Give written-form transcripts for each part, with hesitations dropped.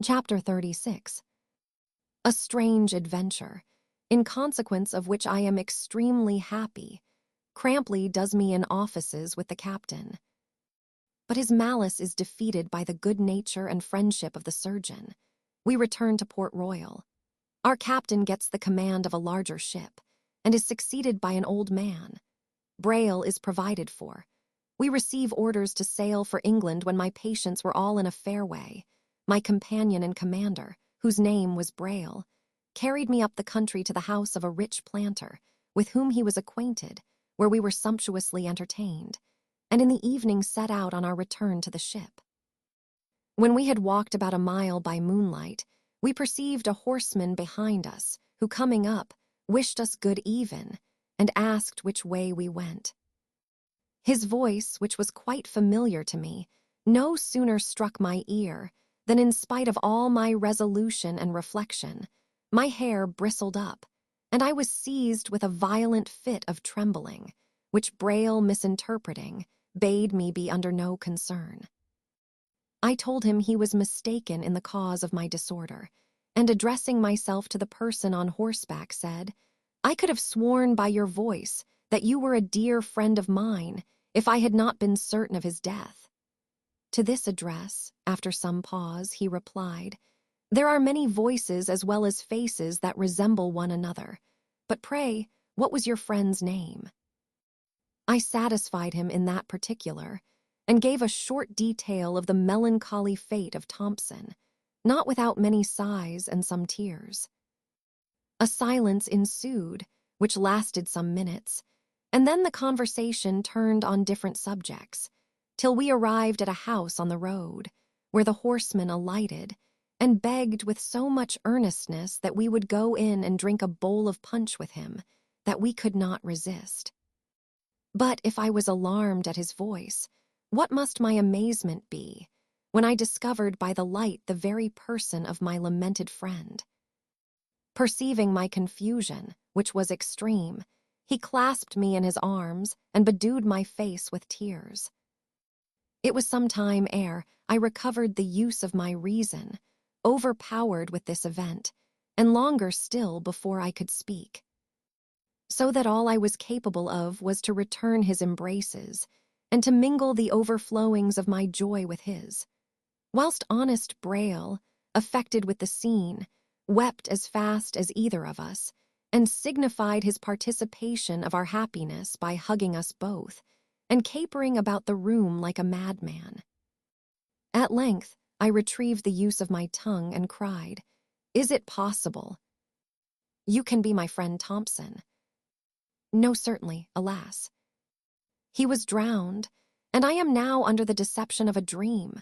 Chapter 36. A strange adventure, in consequence of which I am extremely happy. Cramply does me in offices with the captain. But his malice is defeated by the good nature and friendship of the surgeon. We return to Port Royal. Our captain gets the command of a larger ship, and is succeeded by an old man. Braille is provided for. We receive orders to sail for England when my patients were all in a fair way. My companion and commander, whose name was Braille, carried me up the country to the house of a rich planter, with whom he was acquainted, where we were sumptuously entertained, and in the evening set out on our return to the ship. When we had walked about a mile by moonlight, we perceived a horseman behind us, who, coming up, wished us good even, and asked which way we went. His voice, which was quite familiar to me, no sooner struck my ear than, in spite of all my resolution and reflection, my hair bristled up, and I was seized with a violent fit of trembling, which Braille, misinterpreting, bade me be under no concern. I told him he was mistaken in the cause of my disorder, and addressing myself to the person on horseback, said, "I could have sworn by your voice that you were a dear friend of mine if I had not been certain of his death." To this address, after some pause, he replied, "There are many voices as well as faces that resemble one another, but pray, what was your friend's name?" I satisfied him in that particular, and gave a short detail of the melancholy fate of Thompson, not without many sighs and some tears. A silence ensued, which lasted some minutes, and then the conversation turned on different subjects, till we arrived at a house on the road, where the horseman alighted, and begged with so much earnestness that we would go in and drink a bowl of punch with him, that we could not resist. But if I was alarmed at his voice, what must my amazement be, when I discovered by the light the very person of my lamented friend. Perceiving my confusion, which was extreme, he clasped me in his arms and bedewed my face with tears. It was some time ere I recovered the use of my reason, overpowered with this event, and longer still before I could speak. So that all I was capable of was to return his embraces, and to mingle the overflowings of my joy with his, whilst honest Braille, affected with the scene, wept as fast as either of us, and signified his participation of our happiness by hugging us both, and capering about the room like a madman. At length, I retrieved the use of my tongue and cried, "Is it possible? You can be my friend Thompson." "No, certainly, alas. He was drowned, and I am now under the deception of a dream."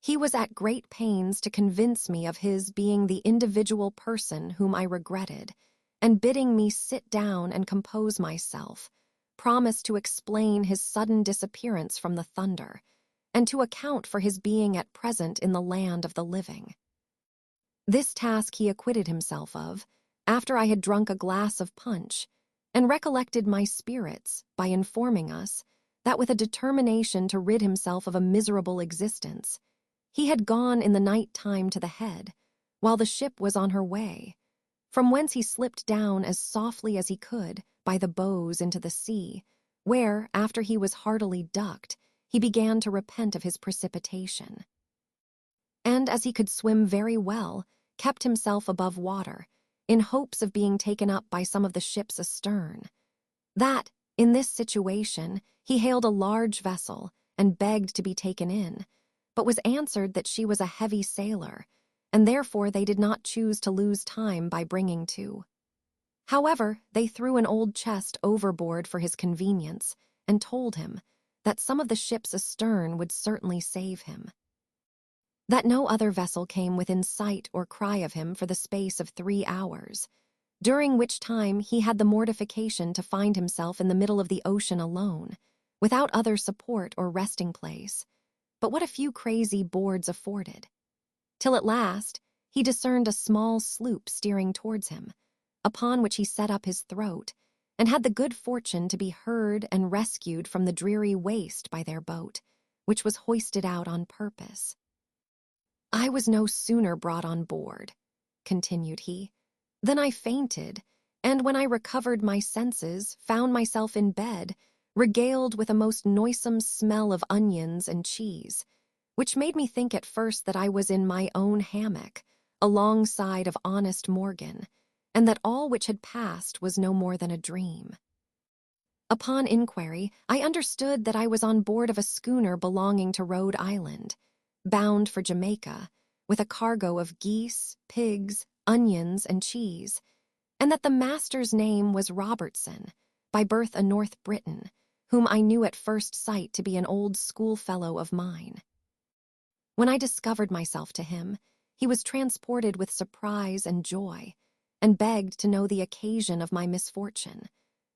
He was at great pains to convince me of his being the individual person whom I regretted, and bidding me sit down and compose myself, promised to explain his sudden disappearance from the thunder, and to account for his being at present in the land of the living. This task he acquitted himself of, after I had drunk a glass of punch, and recollected my spirits by informing us that, with a determination to rid himself of a miserable existence, he had gone in the night time to the Head, while the ship was on her way, from whence he slipped down as softly as he could by the bows into the sea, where, after he was heartily ducked, he began to repent of his precipitation. And as he could swim very well, kept himself above water, in hopes of being taken up by some of the ships astern. That, in this situation, he hailed a large vessel and begged to be taken in, but was answered that she was a heavy sailer, and therefore they did not choose to lose time by bringing to. However, they threw an old chest overboard for his convenience, and told him that some of the ships astern would certainly save him. That no other vessel came within sight or cry of him for the space of 3 hours, during which time he had the mortification to find himself in the middle of the ocean alone, without other support or resting place, but what a few crazy boards afforded, till at last he discerned a small sloop steering towards him, upon which he set up his throat, and had the good fortune to be heard and rescued from the dreary waste by their boat, which was hoisted out on purpose. I was no sooner brought on board," continued he, "than I fainted, and when I recovered my senses, found myself in bed, regaled with a most noisome smell of onions and cheese, which made me think at first that I was in my own hammock, alongside of honest Morgan, and that all which had passed was no more than a dream. Upon inquiry, I understood that I was on board of a schooner belonging to Rhode Island, bound for Jamaica, with a cargo of geese, pigs, onions, and cheese, and that the master's name was Robertson, by birth a North Briton, whom I knew at first sight to be an old schoolfellow of mine. When I discovered myself to him, he was transported with surprise and joy, and begged to know the occasion of my misfortune,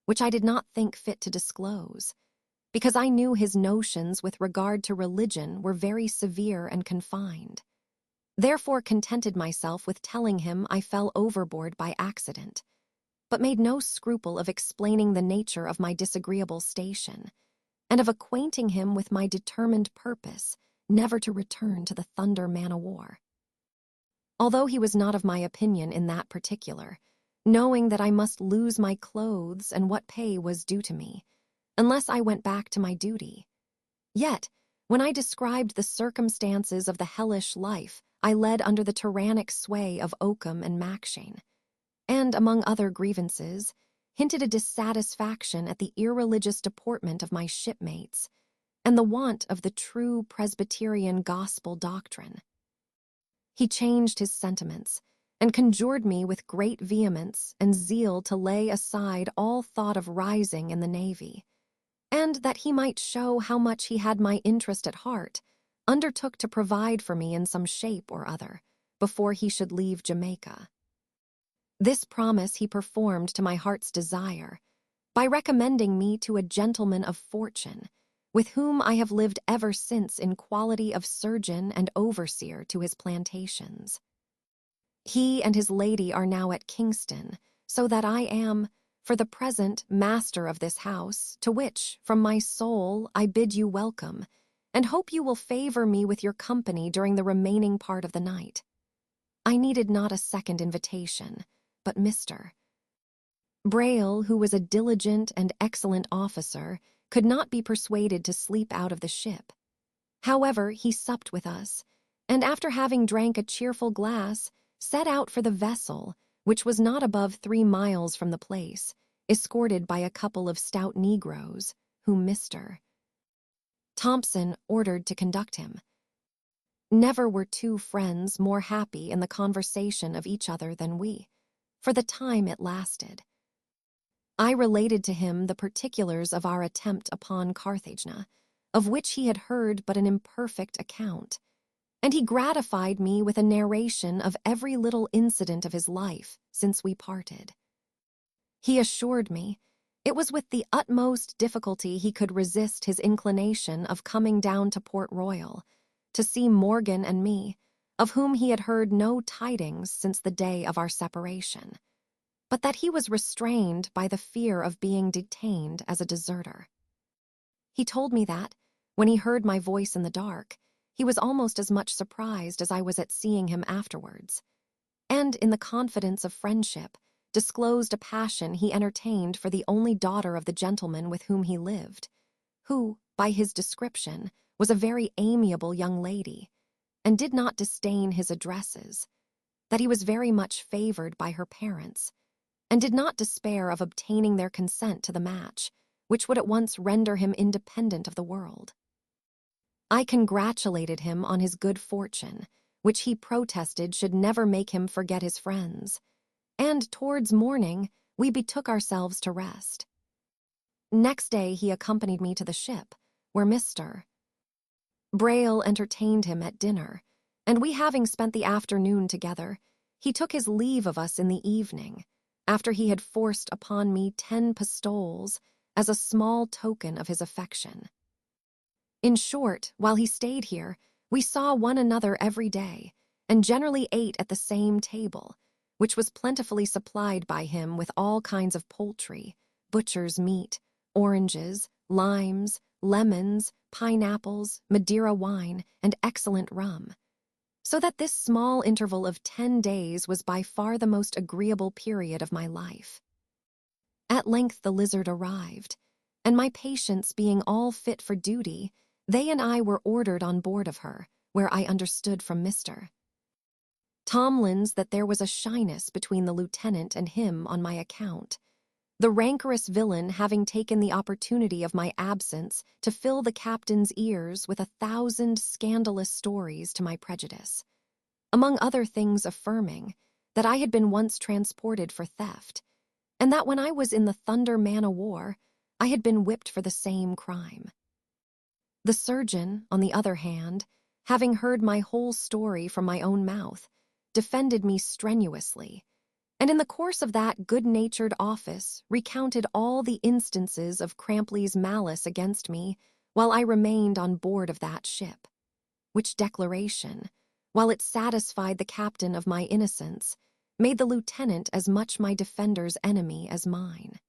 which I did not think fit to disclose, because I knew his notions with regard to religion were very severe and confined. Therefore contented myself with telling him I fell overboard by accident, but made no scruple of explaining the nature of my disagreeable station, and of acquainting him with my determined purpose never to return to the Thunder man-o'-war. Although he was not of my opinion in that particular, knowing that I must lose my clothes and what pay was due to me, unless I went back to my duty, yet, when I described the circumstances of the hellish life I led under the tyrannic sway of Oakham and Mackshane, and, among other grievances, hinted a dissatisfaction at the irreligious deportment of my shipmates, and the want of the true Presbyterian gospel doctrine, he changed his sentiments, and conjured me with great vehemence and zeal to lay aside all thought of rising in the Navy, and that he might show how much he had my interest at heart, undertook to provide for me in some shape or other, before he should leave Jamaica. This promise he performed to my heart's desire, by recommending me to a gentleman of fortune, with whom I have lived ever since in quality of surgeon and overseer to his plantations. He and his lady are now at Kingston, so that I am, for the present, master of this house, to which, from my soul, I bid you welcome, and hope you will favor me with your company during the remaining part of the night. I needed not a second invitation, but Mr. Braille, who was a diligent and excellent officer, could not be persuaded to sleep out of the ship. However, he supped with us, and after having drank a cheerful glass, set out for the vessel, which was not above 3 miles from the place, escorted by a couple of stout negroes, whom Mr. Thompson ordered to conduct him. Never were two friends more happy in the conversation of each other than we, for the time it lasted. I related to him the particulars of our attempt upon Carthagena, of which he had heard but an imperfect account, and he gratified me with a narration of every little incident of his life since we parted. He assured me it was with the utmost difficulty he could resist his inclination of coming down to Port Royal, to see Morgan and me, of whom he had heard no tidings since the day of our separation, but that he was restrained by the fear of being detained as a deserter. He told me that, when he heard my voice in the dark, he was almost as much surprised as I was at seeing him afterwards, and, in the confidence of friendship, disclosed a passion he entertained for the only daughter of the gentleman with whom he lived, who, by his description, was a very amiable young lady, and did not disdain his addresses, that he was very much favored by her parents, and did not despair of obtaining their consent to the match, which would at once render him independent of the world. I congratulated him on his good fortune, which he protested should never make him forget his friends, and towards morning we betook ourselves to rest. Next day he accompanied me to the ship, where Mr. Braille entertained him at dinner, and we having spent the afternoon together, he took his leave of us in the evening, after he had forced upon me 10 pistoles as a small token of his affection. In short, while he stayed here, we saw one another every day, and generally ate at the same table, which was plentifully supplied by him with all kinds of poultry, butcher's meat, oranges, limes, lemons, pineapples, Madeira wine, and excellent rum, so that this small interval of 10 days was by far the most agreeable period of my life. At length the lizard arrived, and my patients being all fit for duty, they and I were ordered on board of her, where I understood from Mr. Tomlins that there was a shyness between the lieutenant and him on my account, the rancorous villain having taken the opportunity of my absence to fill the captain's ears with 1,000 scandalous stories to my prejudice, among other things affirming that I had been once transported for theft, and that when I was in the Thunder man-o'-war, I had been whipped for the same crime. The surgeon, on the other hand, having heard my whole story from my own mouth, defended me strenuously, and in the course of that good-natured office recounted all the instances of Crampley's malice against me while I remained on board of that ship, which declaration, while it satisfied the captain of my innocence, made the lieutenant as much my defender's enemy as mine.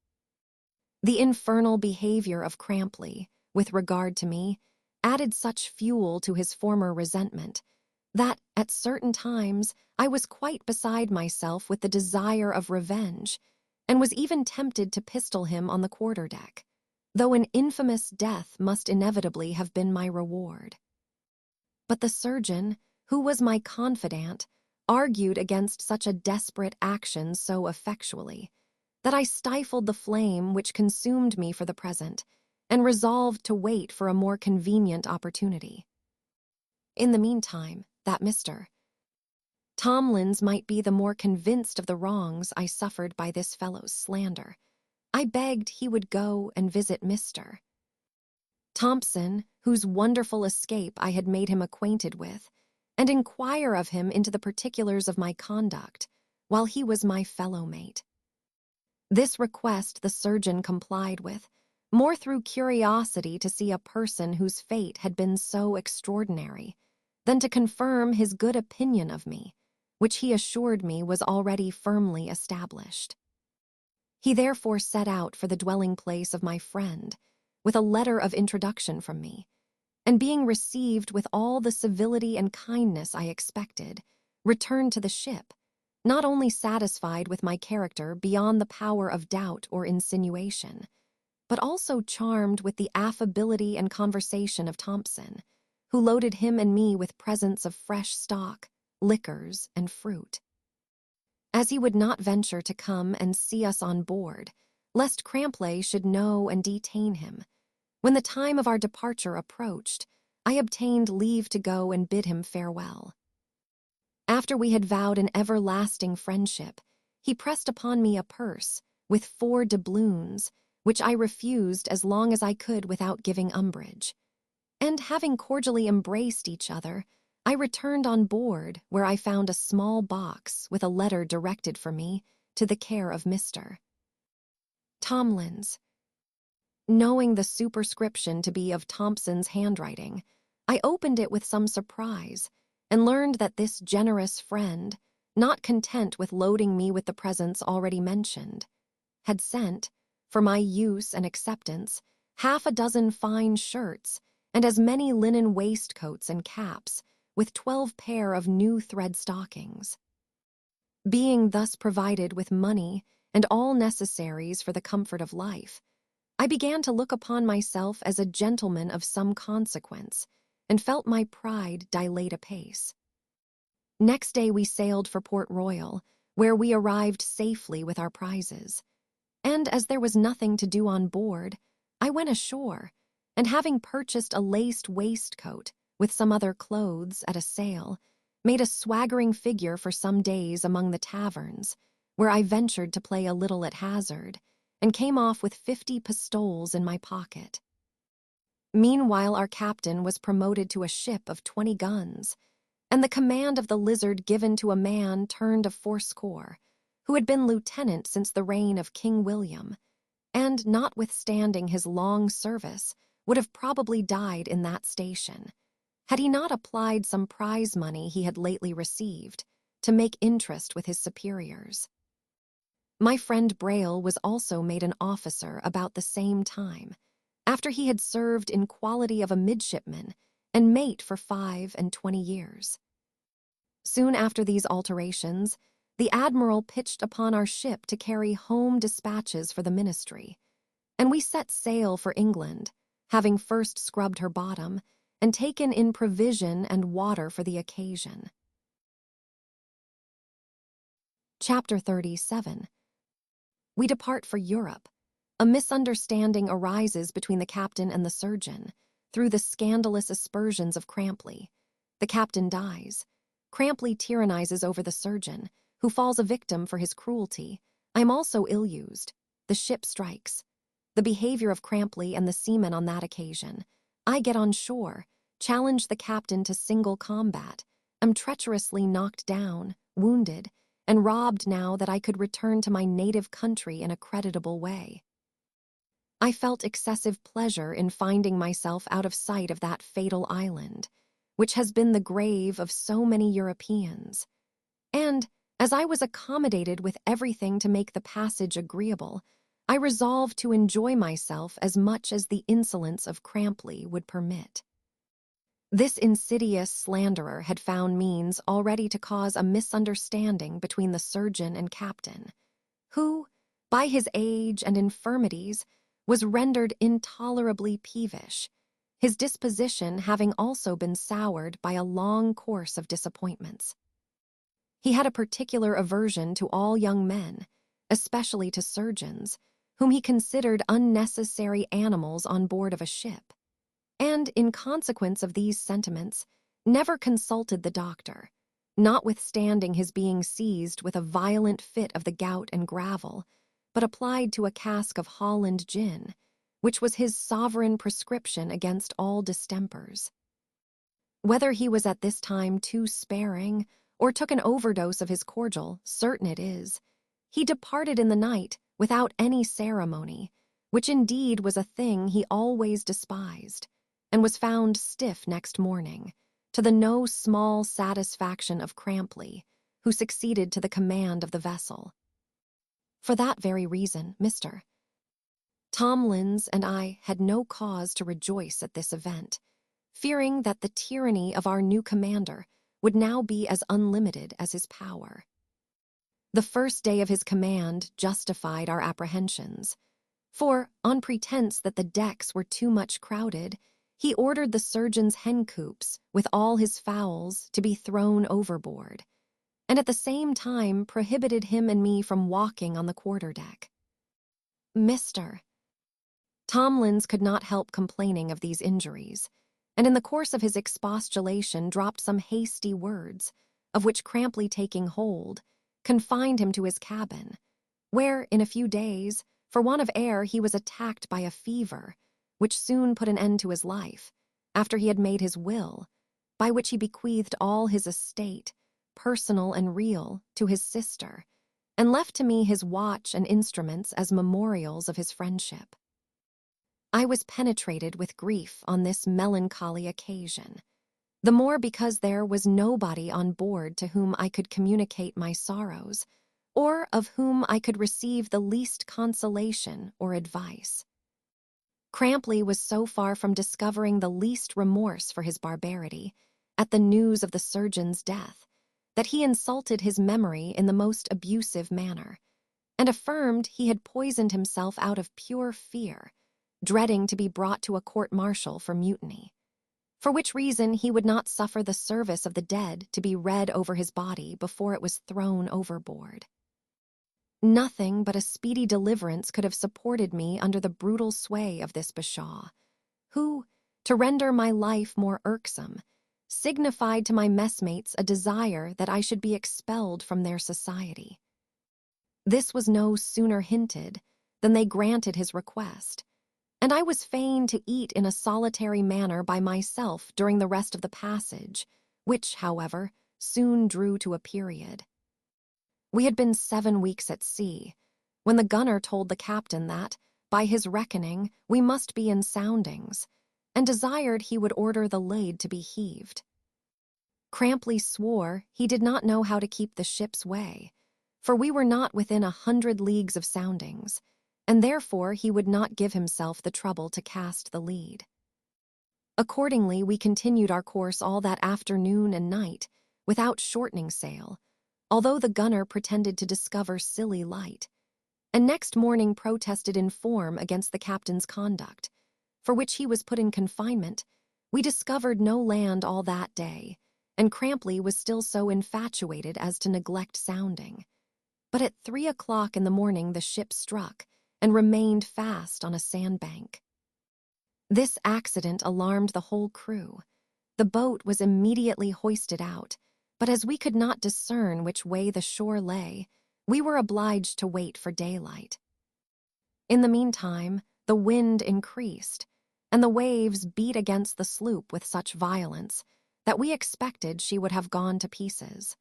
The infernal behavior of Crampley, with regard to me, added such fuel to his former resentment that, at certain times, I was quite beside myself with the desire of revenge, and was even tempted to pistol him on the quarter-deck, though an infamous death must inevitably have been my reward. But the surgeon, who was my confidant, argued against such a desperate action so effectually, that I stifled the flame which consumed me for the present, and resolved to wait for a more convenient opportunity. In the meantime, that Mr. Tomlins might be the more convinced of the wrongs I suffered by this fellow's slander, I begged he would go and visit Mr. Thompson, whose wonderful escape I had made him acquainted with, and inquire of him into the particulars of my conduct, while he was my fellow-mate. This request the surgeon complied with, more through curiosity to see a person whose fate had been so extraordinary, than to confirm his good opinion of me, which he assured me was already firmly established. He therefore set out for the dwelling-place of my friend, with a letter of introduction from me, and being received with all the civility and kindness I expected, returned to the ship, not only satisfied with my character beyond the power of doubt or insinuation, but also charmed with the affability and conversation of Thompson, who loaded him and me with presents of fresh stock, liquors, and fruit. As he would not venture to come and see us on board, lest Crampley should know and detain him, when the time of our departure approached, I obtained leave to go and bid him farewell. After we had vowed an everlasting friendship, he pressed upon me a purse with 4 doubloons, which I refused as long as I could without giving umbrage. And having cordially embraced each other, I returned on board, where I found a small box with a letter directed for me to the care of Mr. Tomlins. Knowing the superscription to be of Thompson's handwriting, I opened it with some surprise, and learned that this generous friend, not content with loading me with the presents already mentioned, had sent, for my use and acceptance, 6 fine shirts, and as many linen waistcoats and caps, with 12 pair of new thread stockings. Being thus provided with money and all necessaries for the comfort of life, I began to look upon myself as a gentleman of some consequence, and felt my pride dilate apace. Next day we sailed for Port Royal, where we arrived safely with our prizes, and as there was nothing to do on board, I went ashore, and having purchased a laced waistcoat with some other clothes at a sale, made a swaggering figure for some days among the taverns, where I ventured to play a little at hazard, and came off with 50 pistoles in my pocket. Meanwhile our captain was promoted to a ship of 20 guns, and the command of the Lizard given to a man turned of 80, who had been lieutenant since the reign of King William, and, notwithstanding his long service, would have probably died in that station, had he not applied some prize money he had lately received to make interest with his superiors. My friend Braille was also made an officer about the same time, after he had served in quality of a midshipman and mate for 25 years. Soon after these alterations, the admiral pitched upon our ship to carry home dispatches for the ministry, and we set sail for England, having first scrubbed her bottom and taken in provision and water for the occasion. Chapter 37. We depart for Europe. A misunderstanding arises between the captain and the surgeon through the scandalous aspersions of Crampley. The captain dies. Crampley tyrannizes over the surgeon, who falls a victim for his cruelty. I am also ill-used. The ship strikes. The behavior of Crampley and the seamen on that occasion. I get on shore, challenge the captain to single combat, am treacherously knocked down, wounded, and robbed now that I could return to my native country in a creditable way. I felt excessive pleasure in finding myself out of sight of that fatal island, which has been the grave of so many Europeans. And, as I was accommodated with everything to make the passage agreeable, I resolved to enjoy myself as much as the insolence of Crampley would permit. This insidious slanderer had found means already to cause a misunderstanding between the surgeon and captain, who, by his age and infirmities, was rendered intolerably peevish, his disposition having also been soured by a long course of disappointments. He had a particular aversion to all young men, especially to surgeons, whom he considered unnecessary animals on board of a ship, and, in consequence of these sentiments, never consulted the doctor, notwithstanding his being seized with a violent fit of the gout and gravel, but applied to a cask of Holland gin, which was his sovereign prescription against all distempers. Whether he was at this time too sparing, or took an overdose of his cordial, certain it is, he departed in the night without any ceremony, which indeed was a thing he always despised, and was found stiff next morning, to the no small satisfaction of Crampley, who succeeded to the command of the vessel. For that very reason, Mr. Tomlins and I had no cause to rejoice at this event, fearing that the tyranny of our new commander would now be as unlimited as his power. The first day of his command justified our apprehensions, for, on pretense that the decks were too much crowded, he ordered the surgeon's hen-coops, with all his fowls, to be thrown overboard, and at the same time prohibited him and me from walking on the quarter-deck. Mr. Tomlins could not help complaining of these injuries, and in the course of his expostulation dropped some hasty words, of which Crampley taking hold, confined him to his cabin, where, in a few days, for want of air he was attacked by a fever, which soon put an end to his life, after he had made his will, by which he bequeathed all his estate, personal and real, to his sister, and left to me his watch and instruments as memorials of his friendship. I was penetrated with grief on this melancholy occasion, the more because there was nobody on board to whom I could communicate my sorrows, or of whom I could receive the least consolation or advice. Crampley was so far from discovering the least remorse for his barbarity at the news of the surgeon's death that he insulted his memory in the most abusive manner, and affirmed he had poisoned himself out of pure fear, dreading to be brought to a court-martial for mutiny, for which reason he would not suffer the service of the dead to be read over his body before it was thrown overboard. Nothing but a speedy deliverance could have supported me under the brutal sway of this bashaw, who, to render my life more irksome, signified to my messmates a desire that I should be expelled from their society. This was no sooner hinted than they granted his request, and I was fain to eat in a solitary manner by myself during the rest of the passage, which, however, soon drew to a period. We had been 7 weeks at sea, when the gunner told the captain that, by his reckoning, we must be in soundings, and desired he would order the lead to be heaved. Crampley swore he did not know how to keep the ship's way, for we were not within 100 leagues of soundings, and therefore he would not give himself the trouble to cast the lead. Accordingly, we continued our course all that afternoon and night, without shortening sail, although the gunner pretended to discover silly light, and next morning protested in form against the captain's conduct, for which he was put in confinement. We discovered no land all that day, and Crampley was still so infatuated as to neglect sounding. But at 3 o'clock in the morning the ship struck and remained fast on a sandbank. This accident alarmed the whole crew. The boat was immediately hoisted out, but as we could not discern which way the shore lay, we were obliged to wait for daylight. In the meantime, the wind increased, and the waves beat against the sloop with such violence that we expected she would have gone to pieces.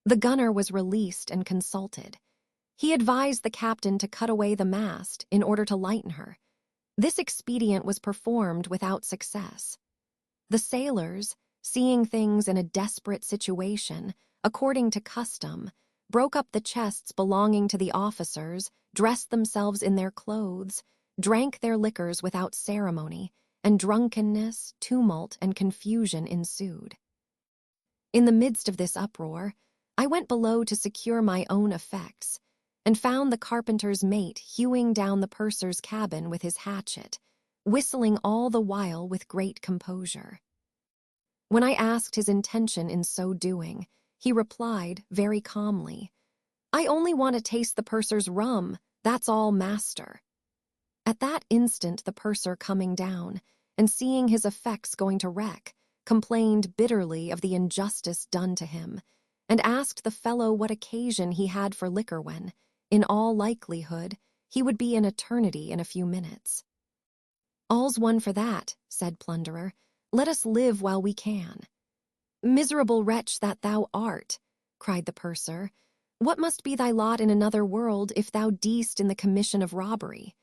The gunner was released and consulted. He advised the captain to cut away the mast in order to lighten her. This expedient was performed without success. The sailors, seeing things in a desperate situation, according to custom, broke up the chests belonging to the officers, dressed themselves in their clothes, drank their liquors without ceremony, and drunkenness, tumult, and confusion ensued. In the midst of this uproar, I went below to secure my own effects, and found the carpenter's mate hewing down the purser's cabin with his hatchet, whistling all the while with great composure. When I asked his intention in so doing, he replied very calmly, "I only want to taste the purser's rum, that's all, master." At that instant the purser, coming down, and seeing his effects going to wreck, complained bitterly of the injustice done to him, and asked the fellow what occasion he had for liquor when, in all likelihood, he would be in eternity in a few minutes. "All's one for that," said Plunderer. "Let us live while we can." "Miserable wretch that thou art," cried the purser, "what must be thy lot in another world if thou deest in the commission of robbery?"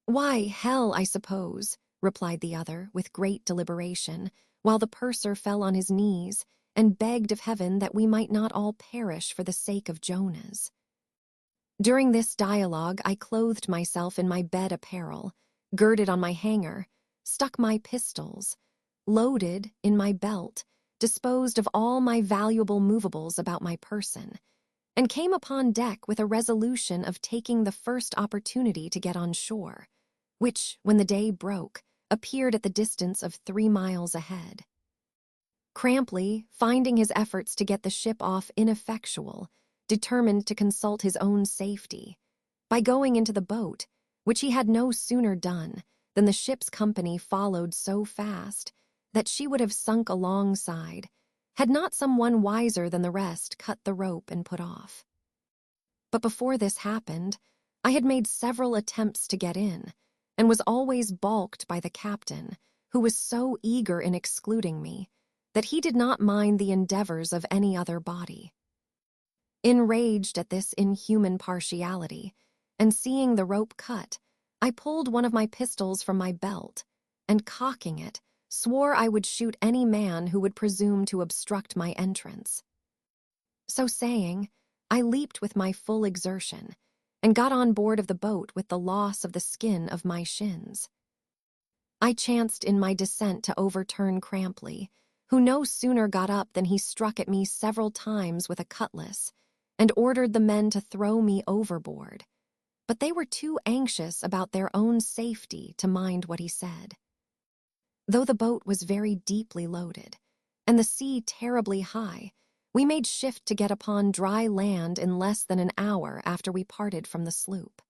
"Why, hell, I suppose," replied the other, with great deliberation, while the purser fell on his knees and begged of heaven that we might not all perish for the sake of Jonahs. During this dialogue I clothed myself in my bed apparel, girded on my hanger, stuck my pistols, loaded in my belt, disposed of all my valuable movables about my person, and came upon deck with a resolution of taking the first opportunity to get on shore, which, when the day broke, appeared at the distance of 3 miles ahead. Crampley, finding his efforts to get the ship off ineffectual, determined to consult his own safety. By going into the boat, which he had no sooner done than the ship's company followed so fast that she would have sunk alongside, had not some one wiser than the rest cut the rope and put off. But before this happened, I had made several attempts to get in, and was always balked by the captain, who was so eager in excluding me that he did not mind the endeavors of any other body. Enraged at this inhuman partiality, and seeing the rope cut, I pulled one of my pistols from my belt, and cocking it, swore I would shoot any man who would presume to obstruct my entrance. So saying, I leaped with my full exertion, and got on board of the boat with the loss of the skin of my shins. I chanced in my descent to overturn Crampley, who no sooner got up than he struck at me several times with a cutlass, and ordered the men to throw me overboard. But they were too anxious about their own safety to mind what he said. Though the boat was very deeply loaded, and the sea terribly high, we made shift to get upon dry land in less than an hour after we parted from the sloop.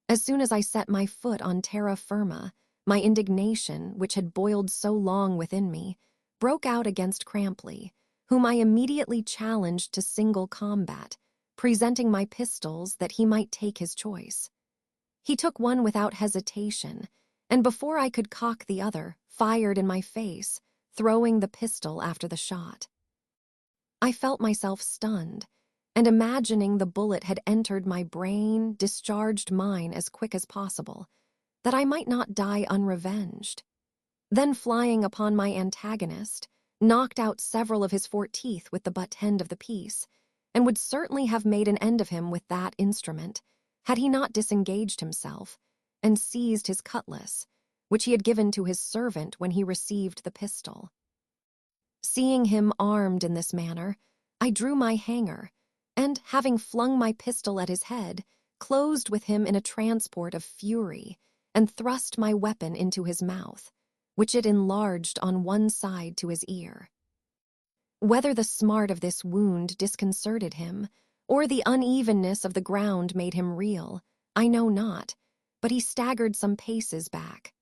As soon as I set my foot on terra firma, my indignation, which had boiled so long within me, broke out against Crampley, whom I immediately challenged to single combat, presenting my pistols that he might take his choice. He took one without hesitation, and before I could cock the other, fired in my face, throwing the pistol after the shot. I felt myself stunned, and imagining the bullet had entered my brain, discharged mine as quick as possible, that I might not die unrevenged. Then flying upon my antagonist, knocked out several of his 4 teeth with the butt end of the piece, and would certainly have made an end of him with that instrument, had he not disengaged himself, and seized his cutlass, which he had given to his servant when he received the pistol. Seeing him armed in this manner, I drew my hanger, and, having flung my pistol at his head, closed with him in a transport of fury, and thrust my weapon into his mouth, which it enlarged on one side to his ear. Whether the smart of this wound disconcerted him, or the unevenness of the ground made him reel, I know not, but he staggered some paces back.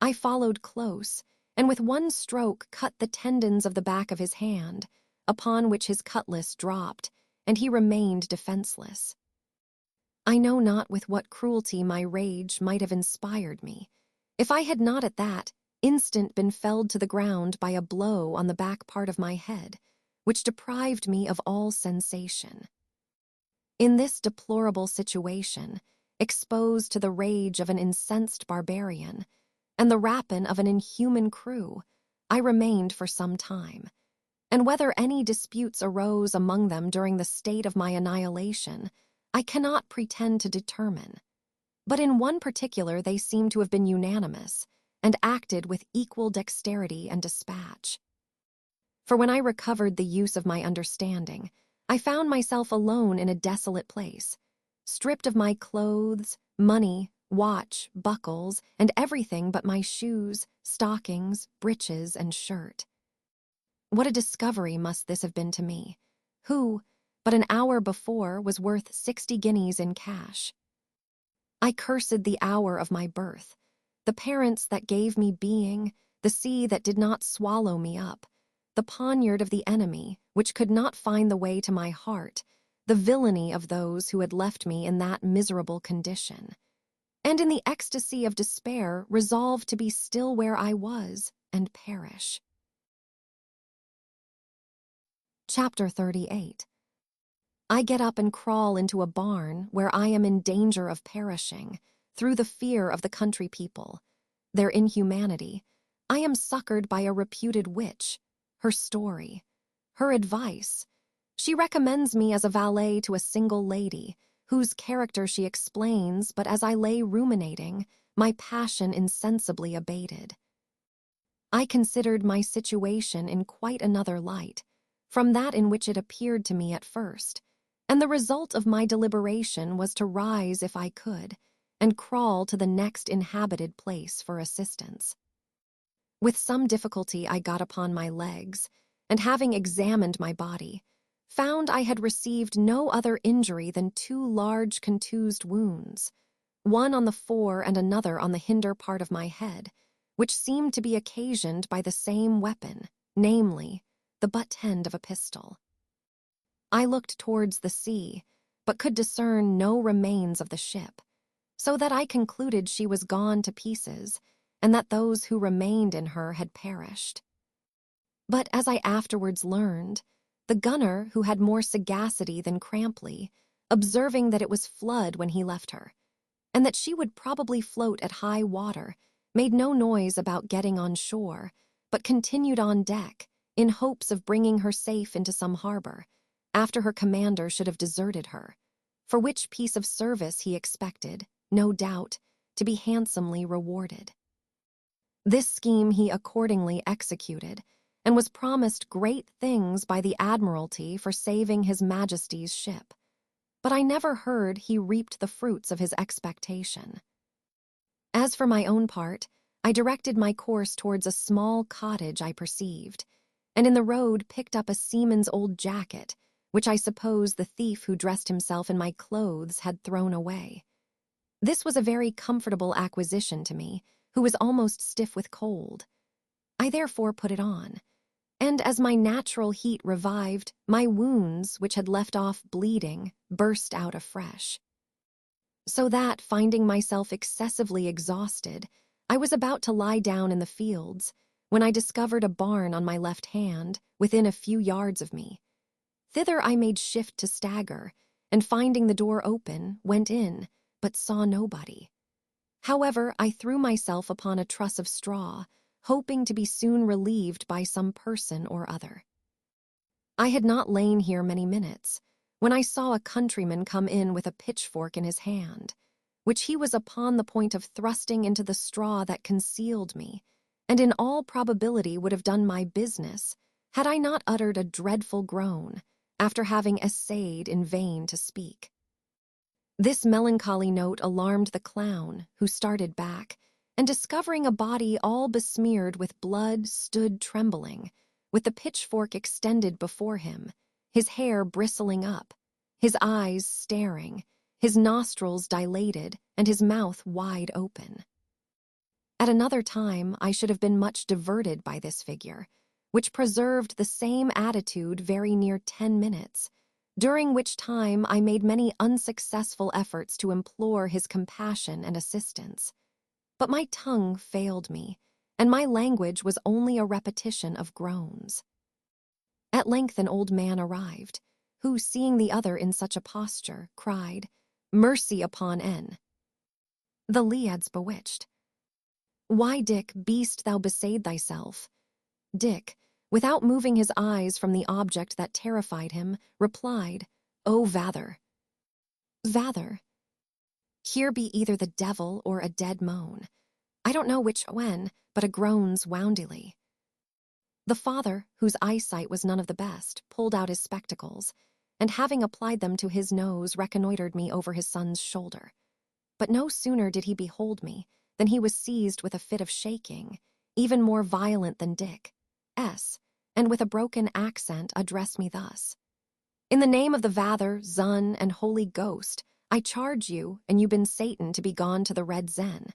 I followed close, and with one stroke cut the tendons of the back of his hand, upon which his cutlass dropped, and he remained defenseless. I know not with what cruelty my rage might have inspired me, if I had not at that instant been felled to the ground by a blow on the back part of my head, which deprived me of all sensation. In this deplorable situation, exposed to the rage of an incensed barbarian, and the rapine of an inhuman crew, I remained for some time, and whether any disputes arose among them during the state of my annihilation, I cannot pretend to determine. But in one particular they seem to have been unanimous, and acted with equal dexterity and dispatch. For when I recovered the use of my understanding, I found myself alone in a desolate place, stripped of my clothes, money, watch, buckles, and everything but my shoes, stockings, breeches, and shirt. What a discovery must this have been to me, who, but an hour before, was worth 60 guineas in cash. I cursed the hour of my birth, the parents that gave me being, the sea that did not swallow me up, the poniard of the enemy, which could not find the way to my heart, the villainy of those who had left me in that miserable condition, and in the ecstasy of despair resolved to be still where I was and perish. Chapter 38. I get up and crawl into a barn where I am in danger of perishing, through the fear of the country people, their inhumanity. I am succored by a reputed witch, her story, her advice. She recommends me as a valet to a single lady, whose character she explains, but as I lay ruminating, my passion insensibly abated. I considered my situation in quite another light, from that in which it appeared to me at first, and the result of my deliberation was to rise if I could, and crawl to the next inhabited place for assistance. With some difficulty I got upon my legs, and having examined my body, found I had received no other injury than 2 large contused wounds, one on the fore and another on the hinder part of my head, which seemed to be occasioned by the same weapon, namely, the butt end of a pistol. I looked towards the sea, but could discern no remains of the ship, so that I concluded she was gone to pieces, and that those who remained in her had perished. But as I afterwards learned, the gunner, who had more sagacity than Crampley, observing that it was flood when he left her, and that she would probably float at high water, made no noise about getting on shore, but continued on deck, in hopes of bringing her safe into some harbor, after her commander should have deserted her, for which piece of service he expected, no doubt, to be handsomely rewarded. This scheme he accordingly executed, and was promised great things by the Admiralty for saving His Majesty's ship, but I never heard he reaped the fruits of his expectation. As for my own part, I directed my course towards a small cottage I perceived, and in the road picked up a seaman's old jacket, which I suppose the thief who dressed himself in my clothes had thrown away. This was a very comfortable acquisition to me, who was almost stiff with cold. I therefore put it on, and as my natural heat revived, my wounds, which had left off bleeding, burst out afresh. So that, finding myself excessively exhausted, I was about to lie down in the fields, when I discovered a barn on my left hand, within a few yards of me. Thither I made shift to stagger, and finding the door open, went in, but saw nobody. However, I threw myself upon a truss of straw, hoping to be soon relieved by some person or other. I had not lain here many minutes, when I saw a countryman come in with a pitchfork in his hand, which he was upon the point of thrusting into the straw that concealed me, and in all probability would have done my business, had I not uttered a dreadful groan after having essayed in vain to speak. This melancholy note alarmed the clown, who started back, and discovering a body all besmeared with blood, stood trembling, with the pitchfork extended before him, his hair bristling up, his eyes staring, his nostrils dilated, and his mouth wide open. At another time, I should have been much diverted by this figure, which preserved the same attitude very near 10 minutes, during which time I made many unsuccessful efforts to implore his compassion and assistance. But my tongue failed me, and my language was only a repetition of groans. At length an old man arrived, who, seeing the other in such a posture, cried, "Mercy upon N. the Liad's bewitched. Why, Dick, beast, thou besade thyself?" Dick, without moving his eyes from the object that terrified him, replied, "O Vather, Vather, here be either the devil or a dead moan. I don't know which when, but a groans woundily." The father, whose eyesight was none of the best, pulled out his spectacles, and having applied them to his nose, reconnoitered me over his son's shoulder. But no sooner did he behold me than he was seized with a fit of shaking, even more violent than Dick's, and with a broken accent addressed me thus: "In the name of the Vather, Zun, and Holy Ghost, I charge you, and you been Satan, to be gone to the Red Zen.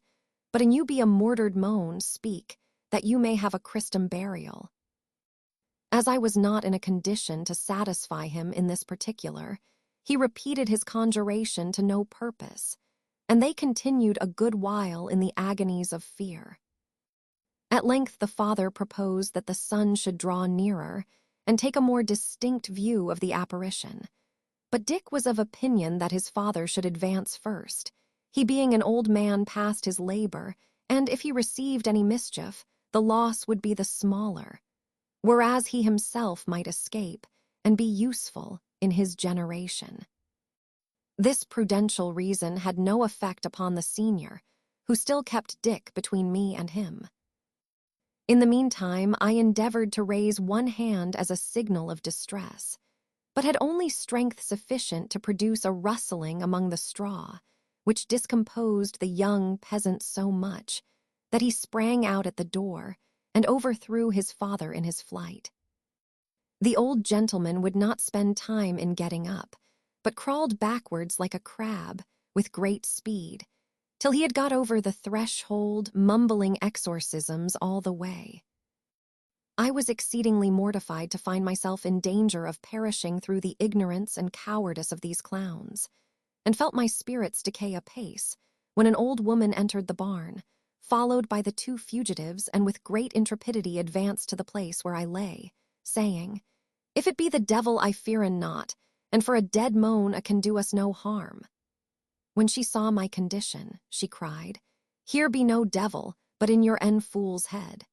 But an you be a mortared moan, speak, that you may have a Christum burial." As I was not in a condition to satisfy him in this particular, he repeated his conjuration to no purpose, and they continued a good while in the agonies of fear. At length the father proposed that the son should draw nearer and take a more distinct view of the apparition. But Dick was of opinion that his father should advance first, he being an old man past his labor, and if he received any mischief, the loss would be the smaller, whereas he himself might escape and be useful in his generation. This prudential reason had no effect upon the senior, who still kept Dick between me and him. In the meantime, I endeavored to raise one hand as a signal of distress, but had only strength sufficient to produce a rustling among the straw, which discomposed the young peasant so much that he sprang out at the door and overthrew his father in his flight. The old gentleman would not spend time in getting up, but crawled backwards like a crab with great speed, till he had got over the threshold, mumbling exorcisms all the way. I was exceedingly mortified to find myself in danger of perishing through the ignorance and cowardice of these clowns, and felt my spirits decay apace, when an old woman entered the barn, followed by the two fugitives, and with great intrepidity advanced to the place where I lay, saying, "If it be the devil, I fearen not, and for a dead moan a can do us no harm." When she saw my condition, she cried, "Here be no devil, but in your fool's head.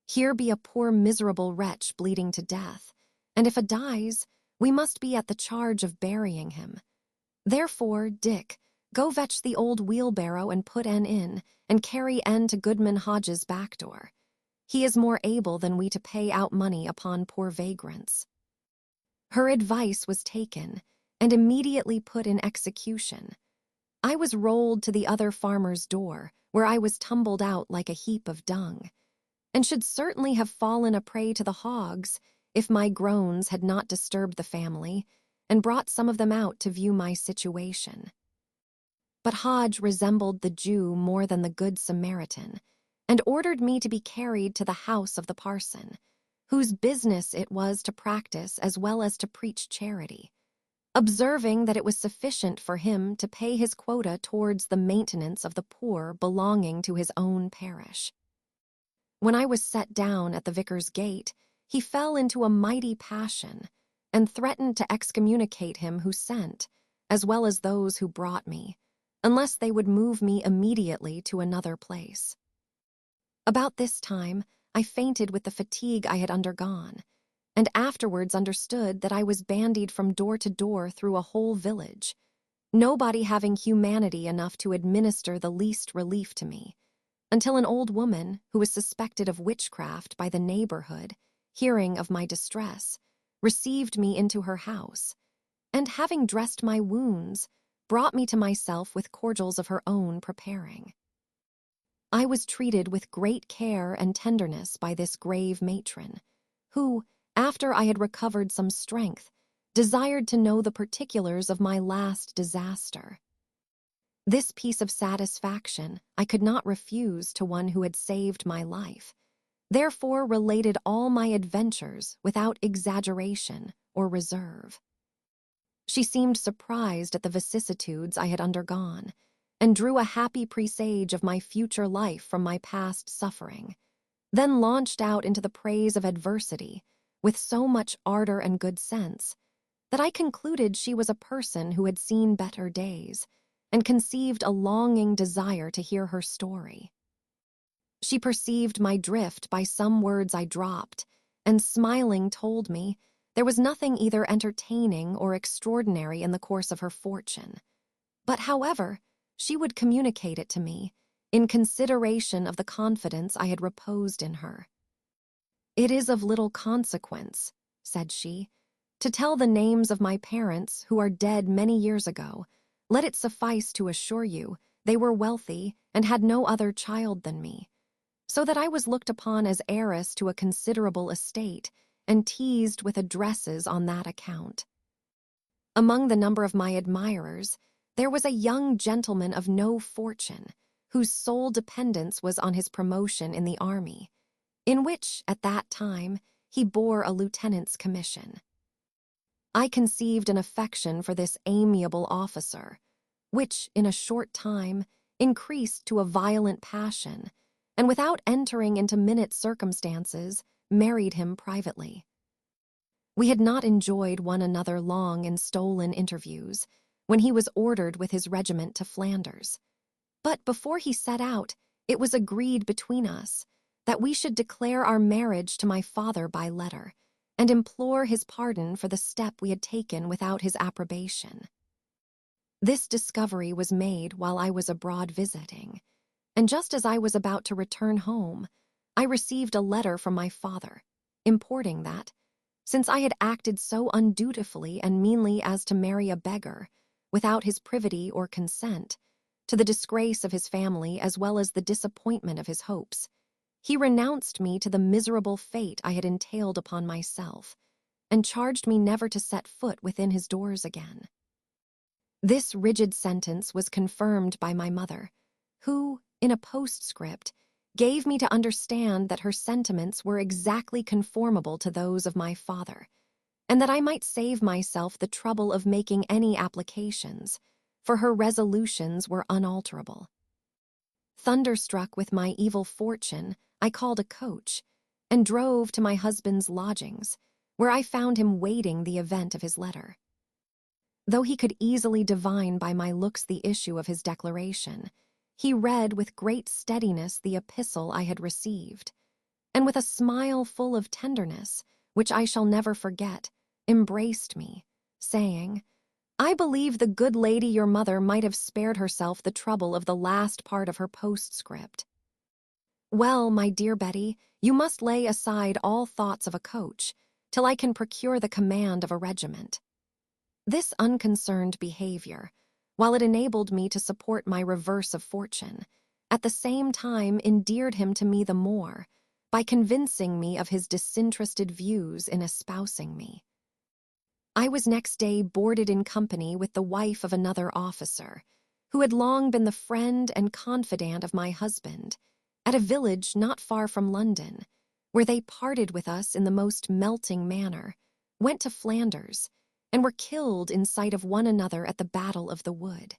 Here be a poor miserable wretch bleeding to death, and if a dies, we must be at the charge of burying him. Therefore, Dick, go fetch the old wheelbarrow and put in, and carry to Goodman Hodge's back door. He is more able than we to pay out money upon poor vagrants." Her advice was taken, and immediately put in execution. I was rolled to the other farmer's door, where I was tumbled out like a heap of dung, and should certainly have fallen a prey to the hogs if my groans had not disturbed the family and brought some of them out to view my situation. But Hodge resembled the Jew more than the Good Samaritan, and ordered me to be carried to the house of the parson, whose business it was to practice as well as to preach charity, observing that it was sufficient for him to pay his quota towards the maintenance of the poor belonging to his own parish. When I was set down at the vicar's gate, he fell into a mighty passion, and threatened to excommunicate him who sent, as well as those who brought me, unless they would move me immediately to another place. About this time, I fainted with the fatigue I had undergone, and afterwards understood that I was bandied from door to door through a whole village, nobody having humanity enough to administer the least relief to me, until an old woman, who was suspected of witchcraft by the neighborhood, hearing of my distress, received me into her house, and having dressed my wounds, brought me to myself with cordials of her own preparing. I was treated with great care and tenderness by this grave matron, who, after I had recovered some strength, desired to know the particulars of my last disaster. This piece of satisfaction I could not refuse to one who had saved my life, therefore related all my adventures without exaggeration or reserve. She seemed surprised at the vicissitudes I had undergone, and drew a happy presage of my future life from my past suffering, then launched out into the praise of adversity with so much ardor and good sense that I concluded she was a person who had seen better days, and conceived a longing desire to hear her story. She perceived my drift by some words I dropped, and smiling told me there was nothing either entertaining or extraordinary in the course of her fortune, but however, she would communicate it to me in consideration of the confidence I had reposed in her. "It is of little consequence," said she, "to tell the names of my parents who are dead many years ago. Let it suffice to assure you they were wealthy and had no other child than me, so that I was looked upon as heiress to a considerable estate and teased with addresses on that account. Among the number of my admirers, there was a young gentleman of no fortune, whose sole dependence was on his promotion in the army, in which, at that time, he bore a lieutenant's commission. I conceived an affection for this amiable officer, which, in a short time, increased to a violent passion, and without entering into minute circumstances, married him privately. We had not enjoyed one another long in stolen interviews, when he was ordered with his regiment to Flanders. But before he set out, it was agreed between us that we should declare our marriage to my father by letter, and implore his pardon for the step we had taken without his approbation. This discovery was made while I was abroad visiting, and just as I was about to return home, I received a letter from my father, importing that, since I had acted so undutifully and meanly as to marry a beggar, without his privity or consent, to the disgrace of his family as well as the disappointment of his hopes, he renounced me to the miserable fate I had entailed upon myself, and charged me never to set foot within his doors again. This rigid sentence was confirmed by my mother, who, in a postscript, gave me to understand that her sentiments were exactly conformable to those of my father, and that I might save myself the trouble of making any applications, for her resolutions were unalterable. Thunderstruck with my evil fortune, I called a coach, and drove to my husband's lodgings, where I found him waiting the event of his letter. Though he could easily divine by my looks the issue of his declaration, he read with great steadiness the epistle I had received, and with a smile full of tenderness, which I shall never forget, embraced me, saying, "I believe the good lady your mother might have spared herself the trouble of the last part of her postscript. Well, my dear Betty, you must lay aside all thoughts of a coach, till I can procure the command of a regiment." This unconcerned behavior, while it enabled me to support my reverse of fortune, at the same time endeared him to me the more, by convincing me of his disinterested views in espousing me. I was next day boarded in company with the wife of another officer, who had long been the friend and confidant of my husband, at a village not far from London, where they parted with us in the most melting manner, went to Flanders, and were killed in sight of one another at the Battle of the Wood.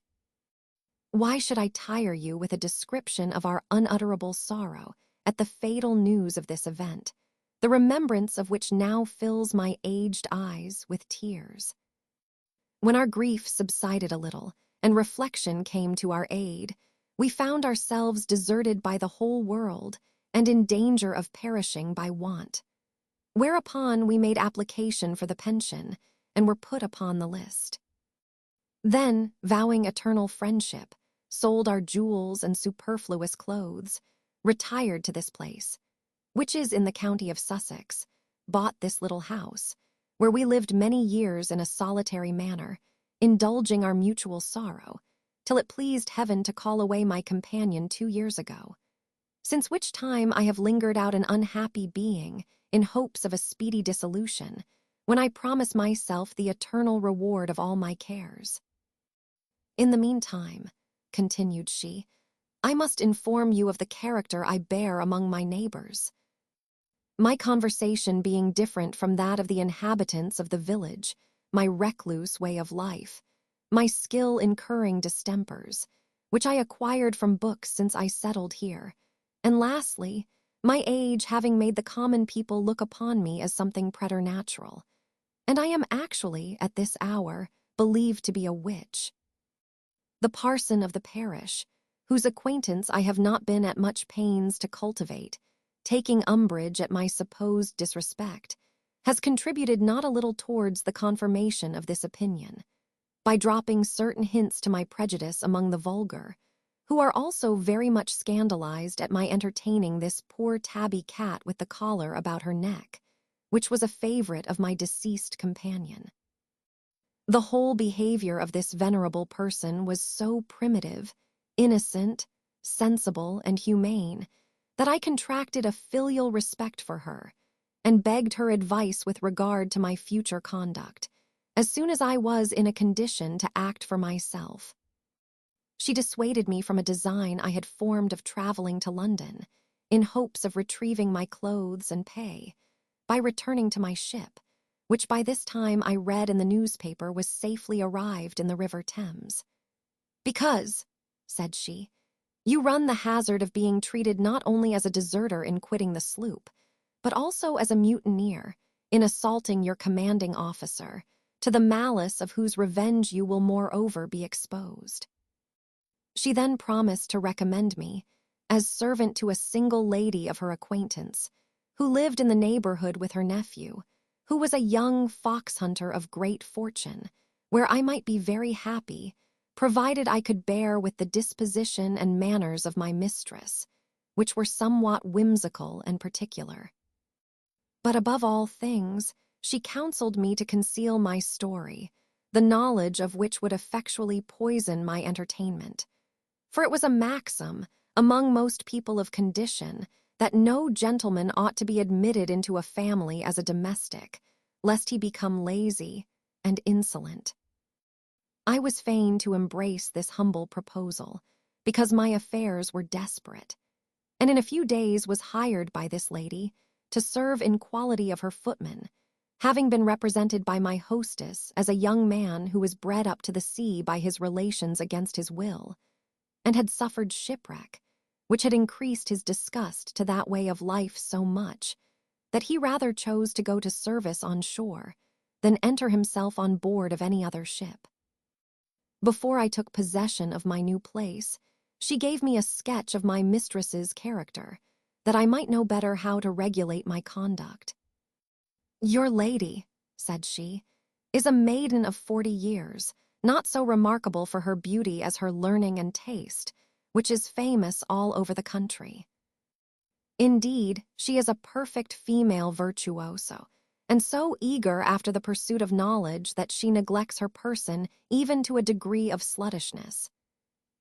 Why should I tire you with a description of our unutterable sorrow at the fatal news of this event, the remembrance of which now fills my aged eyes with tears? When our grief subsided a little, and reflection came to our aid, we found ourselves deserted by the whole world and in danger of perishing by want. Whereupon we made application for the pension, and were put upon the list. Then, vowing eternal friendship, sold our jewels and superfluous clothes, retired to this place, which is in the county of Sussex, bought this little house, where we lived many years in a solitary manner, indulging our mutual sorrow, till it pleased heaven to call away my companion 2 years ago, since which time I have lingered out an unhappy being in hopes of a speedy dissolution, when I promise myself the eternal reward of all my cares. In the meantime, continued she, I must inform you of the character I bear among my neighbors. My conversation being different from that of the inhabitants of the village, my recluse way of life, my skill in curing distempers, which I acquired from books since I settled here, and lastly, my age having made the common people look upon me as something preternatural, and I am actually, at this hour, believed to be a witch. The parson of the parish, whose acquaintance I have not been at much pains to cultivate, taking umbrage at my supposed disrespect, has contributed not a little towards the confirmation of this opinion, by dropping certain hints to my prejudice among the vulgar, who are also very much scandalized at my entertaining this poor tabby cat with the collar about her neck, which was a favorite of my deceased companion. The whole behavior of this venerable person was so primitive, innocent, sensible, and humane, that I contracted a filial respect for her, and begged her advice with regard to my future conduct, as soon as I was in a condition to act for myself. She dissuaded me from a design I had formed of traveling to London, in hopes of retrieving my clothes and pay, by returning to my ship, which by this time I read in the newspaper was safely arrived in the River Thames. Because, said she, you run the hazard of being treated not only as a deserter in quitting the sloop, but also as a mutineer in assaulting your commanding officer, to the malice of whose revenge you will moreover be exposed. She then promised to recommend me as servant to a single lady of her acquaintance, who lived in the neighborhood with her nephew, who was a young fox hunter of great fortune, where I might be very happy, provided I could bear with the disposition and manners of my mistress, which were somewhat whimsical and particular. But above all things, she counseled me to conceal my story, the knowledge of which would effectually poison my entertainment. For it was a maxim, among most people of condition, that no gentleman ought to be admitted into a family as a domestic, lest he become lazy and insolent. I was fain to embrace this humble proposal, because my affairs were desperate, and in a few days was hired by this lady to serve in quality of her footman, having been represented by my hostess as a young man who was bred up to the sea by his relations against his will, and had suffered shipwreck, which had increased his disgust to that way of life so much that he rather chose to go to service on shore than enter himself on board of any other ship. Before I took possession of my new place, she gave me a sketch of my mistress's character, that I might know better how to regulate my conduct. Your lady, said she, is a maiden of 40 years, not so remarkable for her beauty as her learning and taste, which is famous all over the country. Indeed, she is a perfect female virtuoso, and so eager after the pursuit of knowledge that she neglects her person even to a degree of sluttishness.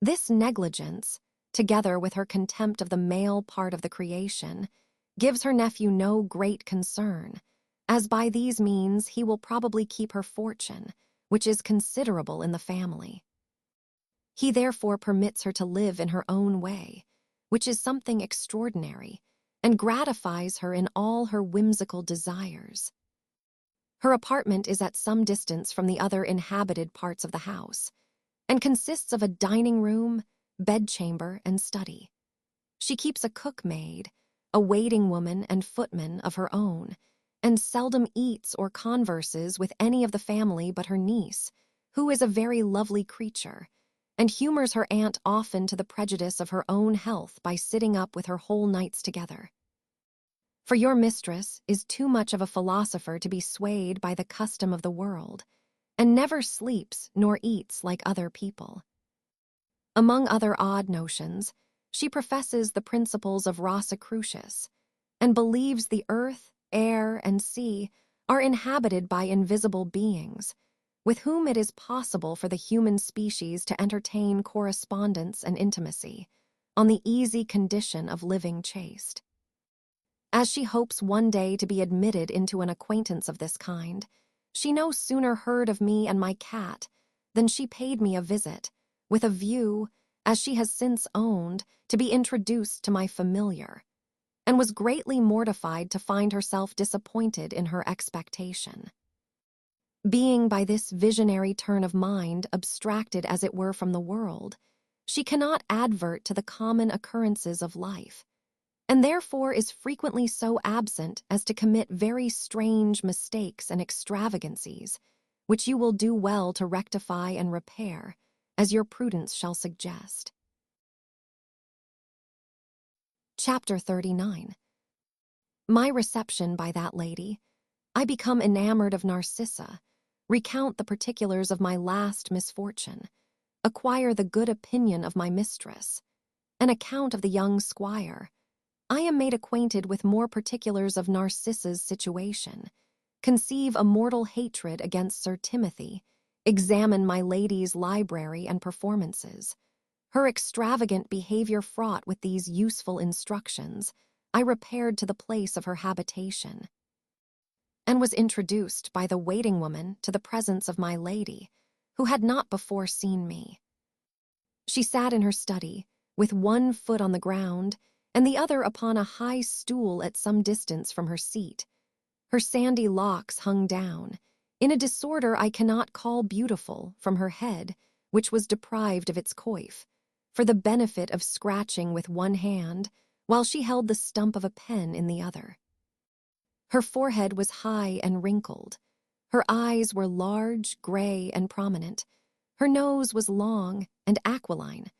This negligence, together with her contempt of the male part of the creation, gives her nephew no great concern, as by these means he will probably keep her fortune, which is considerable in the family. He therefore permits her to live in her own way, which is something extraordinary, and gratifies her in all her whimsical desires. Her apartment is at some distance from the other inhabited parts of the house, and consists of a dining room, bedchamber, and study. She keeps a cook-maid, a waiting woman and footman of her own, and seldom eats or converses with any of the family but her niece, who is a very lovely creature, and humors her aunt often to the prejudice of her own health by sitting up with her whole nights together. For your mistress is too much of a philosopher to be swayed by the custom of the world, and never sleeps nor eats like other people. Among other odd notions, she professes the principles of Rosicrucius, and believes the earth, air, and sea are inhabited by invisible beings, with whom it is possible for the human species to entertain correspondence and intimacy, on the easy condition of living chaste. As she hopes one day to be admitted into an acquaintance of this kind, she no sooner heard of me and my cat than she paid me a visit, with a view, as she has since owned, to be introduced to my familiar, and was greatly mortified to find herself disappointed in her expectation. Being by this visionary turn of mind abstracted as it were from the world, she cannot advert to the common occurrences of life, and therefore is frequently so absent as to commit very strange mistakes and extravagancies, which you will do well to rectify and repair, as your prudence shall suggest. Chapter 39. My reception by that lady. I become enamored of Narcissa, recount the particulars of my last misfortune, acquire the good opinion of my mistress, an account of the young squire. I am made acquainted with more particulars of Narcissa's situation, conceive a mortal hatred against Sir Timothy, examine my lady's library and performances. Her extravagant behavior fraught with these useful instructions, I repaired to the place of her habitation, and was introduced by the waiting woman to the presence of my lady, who had not before seen me. She sat in her study, with one foot on the ground, and the other upon a high stool at some distance from her seat. Her sandy locks hung down, in a disorder I cannot call beautiful, from her head, which was deprived of its coif, for the benefit of scratching with one hand, while she held the stump of a pen in the other. Her forehead was high and wrinkled. Her eyes were large, gray, and prominent. Her nose was long and aquiline,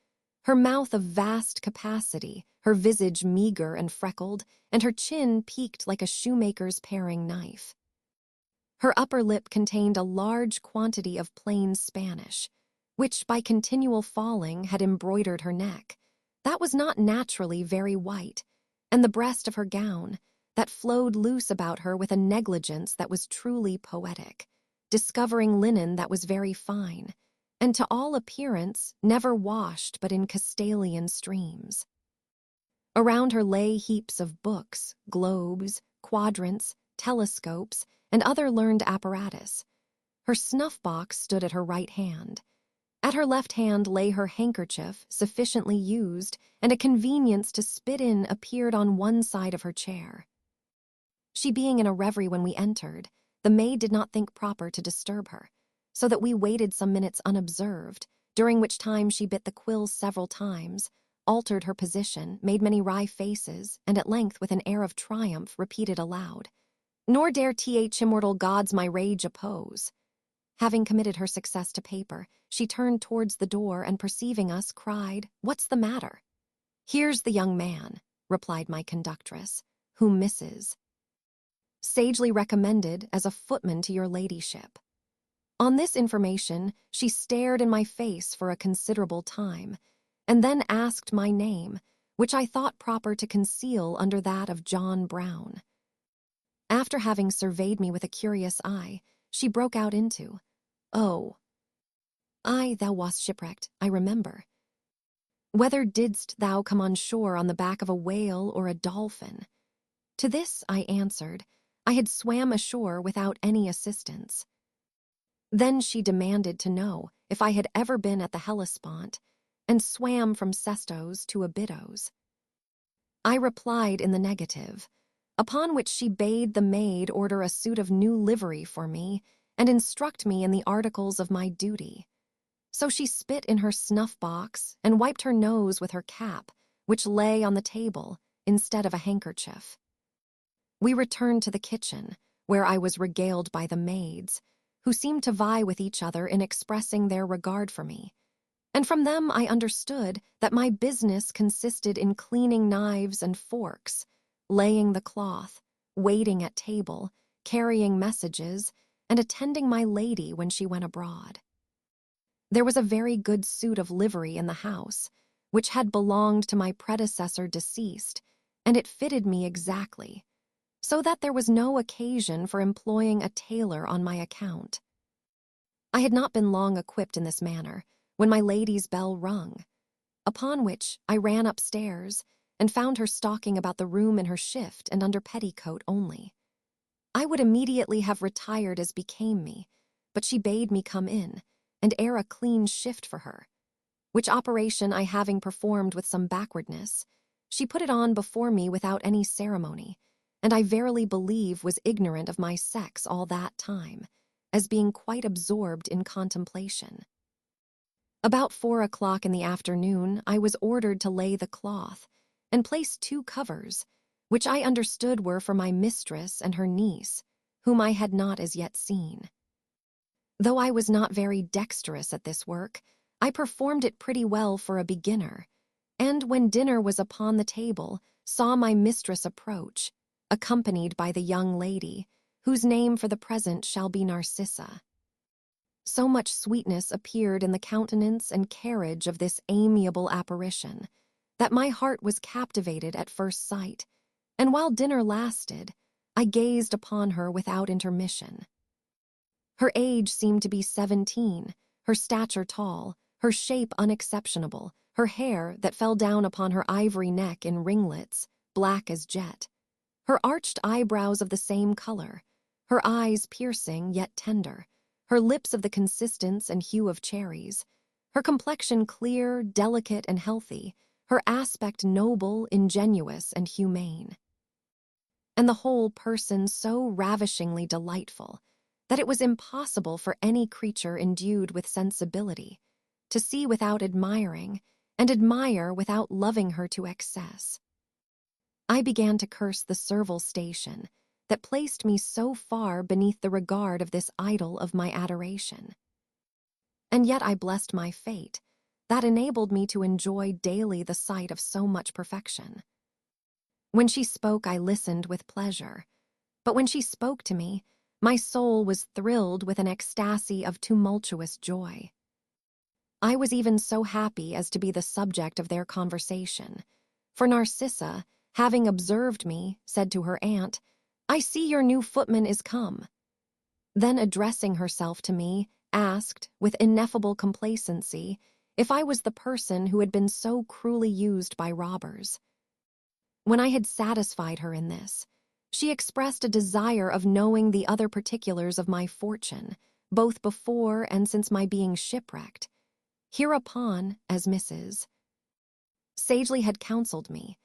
her mouth of vast capacity, her visage meager and freckled, and her chin peaked like a shoemaker's paring knife. Her upper lip contained a large quantity of plain Spanish, which by continual falling had embroidered her neck. That was not naturally very white, and the breast of her gown, that flowed loose about her with a negligence that was truly poetic, discovering linen that was very fine, and to all appearance never washed but in Castalian streams. Around her lay heaps of books, globes, quadrants, telescopes, and other learned apparatus. Her snuff-box stood at her right hand. At her left hand lay her handkerchief, sufficiently used, and a convenience to spit in appeared on one side of her chair. She being in a reverie when we entered, the maid did not think proper to disturb her, so that we waited some minutes unobserved, during which time she bit the quill several times, altered her position, made many wry faces, and at length, with an air of triumph, repeated aloud, "Nor dare th immortal gods my rage oppose." Having committed her success to paper, she turned towards the door and, perceiving us, cried, "What's the matter?" "Here's the young man," replied my conductress, "whom Mrs. sagely recommended as a footman to your ladyship." On this information, she stared in my face for a considerable time, and then asked my name, which I thought proper to conceal under that of John Brown. After having surveyed me with a curious eye, she broke out into, "Oh, aye, thou wast shipwrecked, I remember. Whether didst thou come on shore on the back of a whale or a dolphin?" To this I answered, I had swam ashore without any assistance. Then she demanded to know if I had ever been at the Hellespont, and swam from Sestos to Abydos. I replied in the negative, upon which she bade the maid order a suit of new livery for me and instruct me in the articles of my duty. So she spit in her snuff-box and wiped her nose with her cap, which lay on the table instead of a handkerchief. We returned to the kitchen, where I was regaled by the maids, who seemed to vie with each other in expressing their regard for me, and from them I understood that my business consisted in cleaning knives and forks, laying the cloth, waiting at table, carrying messages, and attending my lady when she went abroad. There was a very good suit of livery in the house, which had belonged to my predecessor deceased, and it fitted me exactly, so that there was no occasion for employing a tailor on my account. I had not been long equipped in this manner when my lady's bell rung, upon which I ran upstairs and found her stalking about the room in her shift and under petticoat only. I would immediately have retired as became me, but she bade me come in and air a clean shift for her, which operation I having performed with some backwardness, she put it on before me without any ceremony, and I verily believe was ignorant of my sex all that time, as being quite absorbed in contemplation. About 4 o'clock in the afternoon, I was ordered to lay the cloth and place 2 covers, which I understood were for my mistress and her niece, whom I had not as yet seen. Though I was not very dexterous at this work, I performed it pretty well for a beginner, and when dinner was upon the table, saw my mistress approach, accompanied by the young lady, whose name for the present shall be Narcissa. So much sweetness appeared in the countenance and carriage of this amiable apparition, that my heart was captivated at first sight, and while dinner lasted, I gazed upon her without intermission. Her age seemed to be 17, her stature tall, her shape unexceptionable, her hair that fell down upon her ivory neck in ringlets, black as jet, her arched eyebrows of the same color, her eyes piercing yet tender, her lips of the consistence and hue of cherries, her complexion clear, delicate, and healthy, her aspect noble, ingenuous, and humane, and the whole person so ravishingly delightful that it was impossible for any creature endued with sensibility to see without admiring, and admire without loving her to excess. I began to curse the servile station that placed me so far beneath the regard of this idol of my adoration. And yet I blessed my fate that enabled me to enjoy daily the sight of so much perfection. When she spoke, I listened with pleasure, but when she spoke to me, my soul was thrilled with an ecstasy of tumultuous joy. I was even so happy as to be the subject of their conversation, for Narcissa, having observed me, said to her aunt, "I see your new footman is come." Then, addressing herself to me, asked, with ineffable complacency, if I was the person who had been so cruelly used by robbers. When I had satisfied her in this, she expressed a desire of knowing the other particulars of my fortune, both before and since my being shipwrecked. Hereupon, as Mrs. sagely had counseled me,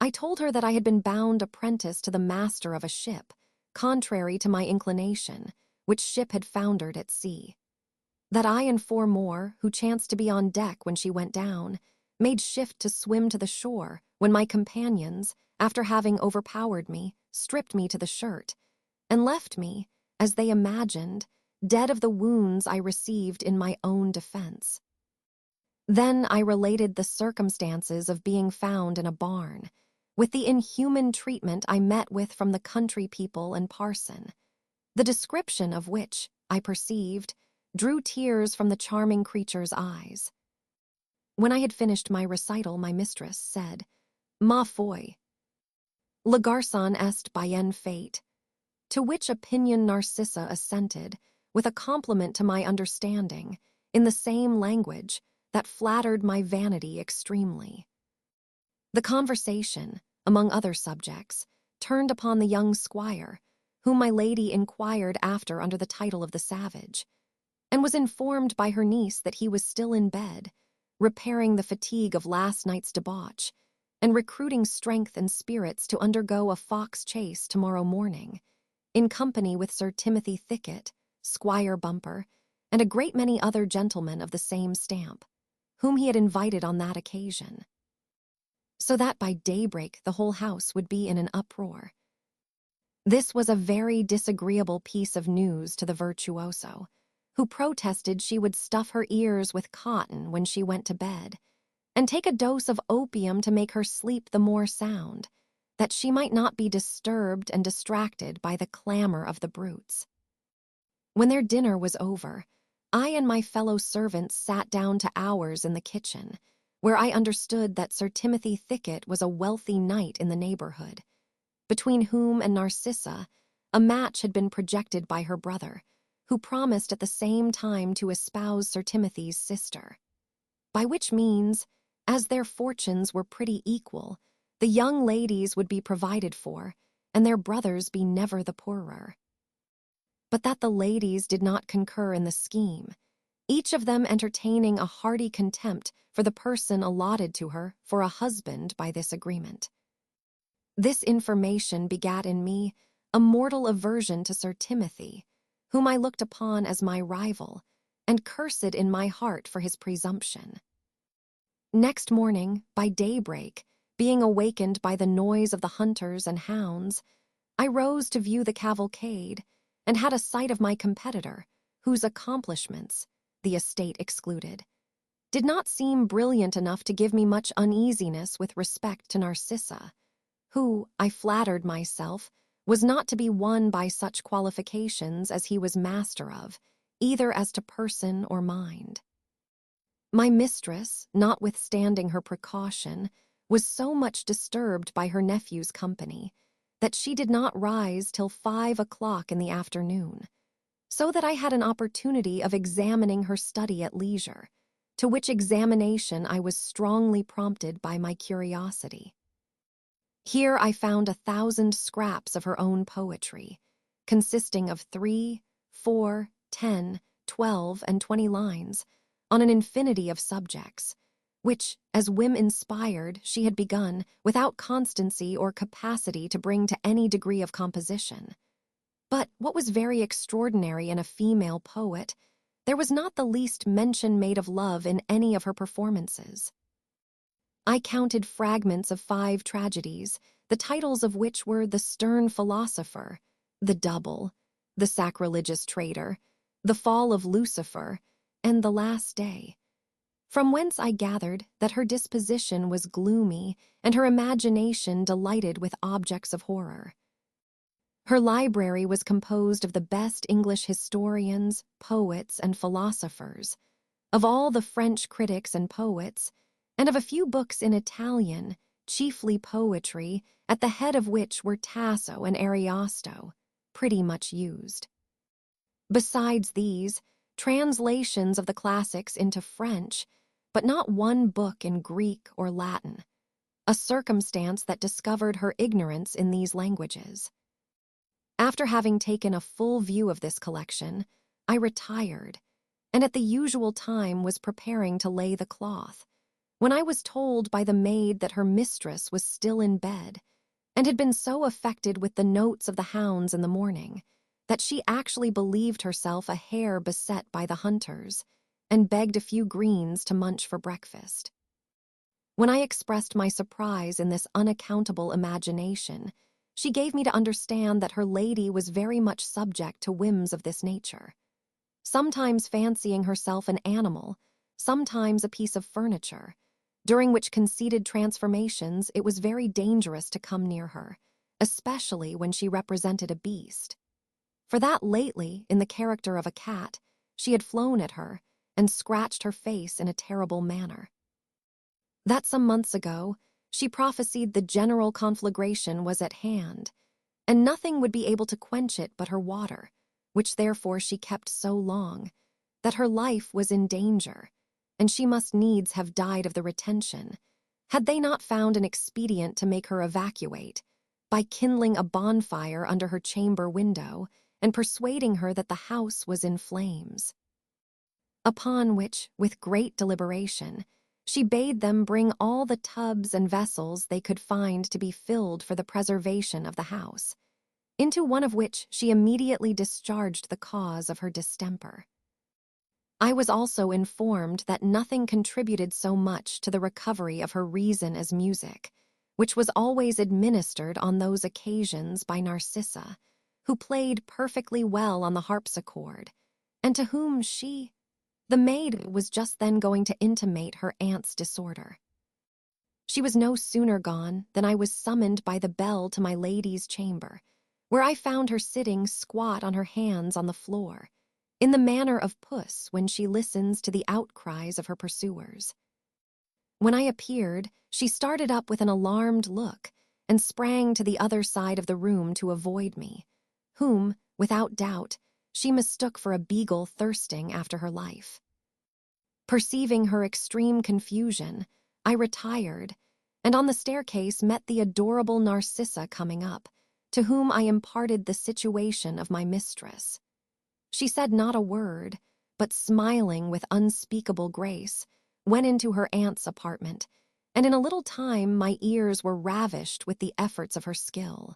I told her that I had been bound apprentice to the master of a ship, contrary to my inclination, which ship had foundered at sea. That I and 4 more, who chanced to be on deck when she went down, made shift to swim to the shore, when my companions, after having overpowered me, stripped me to the shirt, and left me, as they imagined, dead of the wounds I received in my own defense. Then I related the circumstances of being found in a barn, with the inhuman treatment I met with from the country people and parson, the description of which, I perceived, drew tears from the charming creature's eyes. When I had finished my recital, my mistress said, "Ma foi, le garçon est bien fait," to which opinion Narcissa assented, with a compliment to my understanding, in the same language that flattered my vanity extremely. The conversation, among other subjects, turned upon the young squire, whom my lady inquired after under the title of the Savage, and was informed by her niece that he was still in bed, repairing the fatigue of last night's debauch, and recruiting strength and spirits to undergo a fox chase tomorrow morning, in company with Sir Timothy Thicket, Squire Bumper, and a great many other gentlemen of the same stamp, whom he had invited on that occasion, so that by daybreak the whole house would be in an uproar. This was a very disagreeable piece of news to the virtuoso, who protested she would stuff her ears with cotton when she went to bed, and take a dose of opium to make her sleep the more sound, that she might not be disturbed and distracted by the clamor of the brutes. When their dinner was over, I and my fellow servants sat down to ours in the kitchen, where I understood that Sir Timothy Thicket was a wealthy knight in the neighborhood, between whom and Narcissa a match had been projected by her brother, who promised at the same time to espouse Sir Timothy's sister. By which means, as their fortunes were pretty equal, the young ladies would be provided for, and their brothers be never the poorer. But that the ladies did not concur in the scheme, each of them entertaining a hearty contempt for the person allotted to her for a husband by this agreement. This information begat in me a mortal aversion to Sir Timothy, whom I looked upon as my rival, and cursed in my heart for his presumption. Next morning, by daybreak, being awakened by the noise of the hunters and hounds, I rose to view the cavalcade, and had a sight of my competitor, whose accomplishments, the estate excluded, did not seem brilliant enough to give me much uneasiness with respect to Narcissa, who, I flattered myself, was not to be won by such qualifications as he was master of, either as to person or mind. My mistress, notwithstanding her precaution, was so much disturbed by her nephew's company that she did not rise till 5 o'clock in the afternoon, so that I had an opportunity of examining her study at leisure, to which examination I was strongly prompted by my curiosity. Here I found 1,000 scraps of her own poetry, consisting of 3, 4, 10, 12, and 20 lines, on an infinity of subjects, which, as whim-inspired, she had begun, without constancy or capacity to bring to any degree of composition. But what was very extraordinary in a female poet, there was not the least mention made of love in any of her performances. I counted fragments of 5 tragedies, the titles of which were The Stern Philosopher, The Double, The Sacrilegious Traitor, The Fall of Lucifer, and The Last Day, from whence I gathered that her disposition was gloomy and her imagination delighted with objects of horror. Her library was composed of the best English historians, poets, and philosophers, of all the French critics and poets, and of a few books in Italian, chiefly poetry, at the head of which were Tasso and Ariosto, pretty much used. Besides these, translations of the classics into French, but not one book in Greek or Latin, a circumstance that discovered her ignorance in these languages. After having taken a full view of this collection, I retired, and at the usual time was preparing to lay the cloth, when I was told by the maid that her mistress was still in bed, and had been so affected with the notes of the hounds in the morning, that she actually believed herself a hare beset by the hunters, and begged a few greens to munch for breakfast. When I expressed my surprise in this unaccountable imagination, she gave me to understand that her lady was very much subject to whims of this nature, sometimes fancying herself an animal, sometimes a piece of furniture, during which conceited transformations it was very dangerous to come near her, especially when she represented a beast. For that lately, in the character of a cat, she had flown at her and scratched her face in a terrible manner. That some months ago, she prophesied the general conflagration was at hand, and nothing would be able to quench it but her water, which therefore she kept so long, that her life was in danger, and she must needs have died of the retention, had they not found an expedient to make her evacuate, by kindling a bonfire under her chamber window, and persuading her that the house was in flames. Upon which, with great deliberation, she bade them bring all the tubs and vessels they could find to be filled for the preservation of the house, into one of which she immediately discharged the cause of her distemper. I was also informed that nothing contributed so much to the recovery of her reason as music, which was always administered on those occasions by Narcissa, who played perfectly well on the harpsichord, and to whom she, the maid, was just then going to intimate her aunt's disorder. She was no sooner gone than I was summoned by the bell to my lady's chamber, where I found her sitting squat on her hands on the floor, in the manner of puss when she listens to the outcries of her pursuers. When I appeared, she started up with an alarmed look, and sprang to the other side of the room to avoid me, whom, without doubt, she mistook for a beagle thirsting after her life. Perceiving her extreme confusion, I retired, and on the staircase met the adorable Narcissa coming up, to whom I imparted the situation of my mistress. She said not a word, but smiling with unspeakable grace, went into her aunt's apartment, and in a little time my ears were ravished with the efforts of her skill.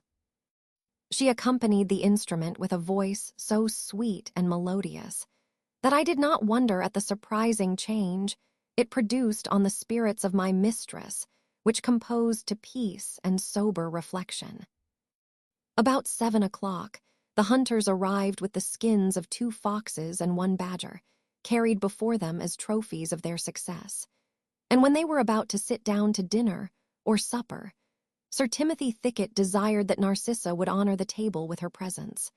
She accompanied the instrument with a voice so sweet and melodious that I did not wonder at the surprising change it produced on the spirits of my mistress, which composed to peace and sober reflection. About 7 o'clock, the hunters arrived with the skins of 2 foxes and 1 badger, carried before them as trophies of their success. And when they were about to sit down to dinner or supper, Sir Timothy Thicket desired that Narcissa would honor the table with her presence.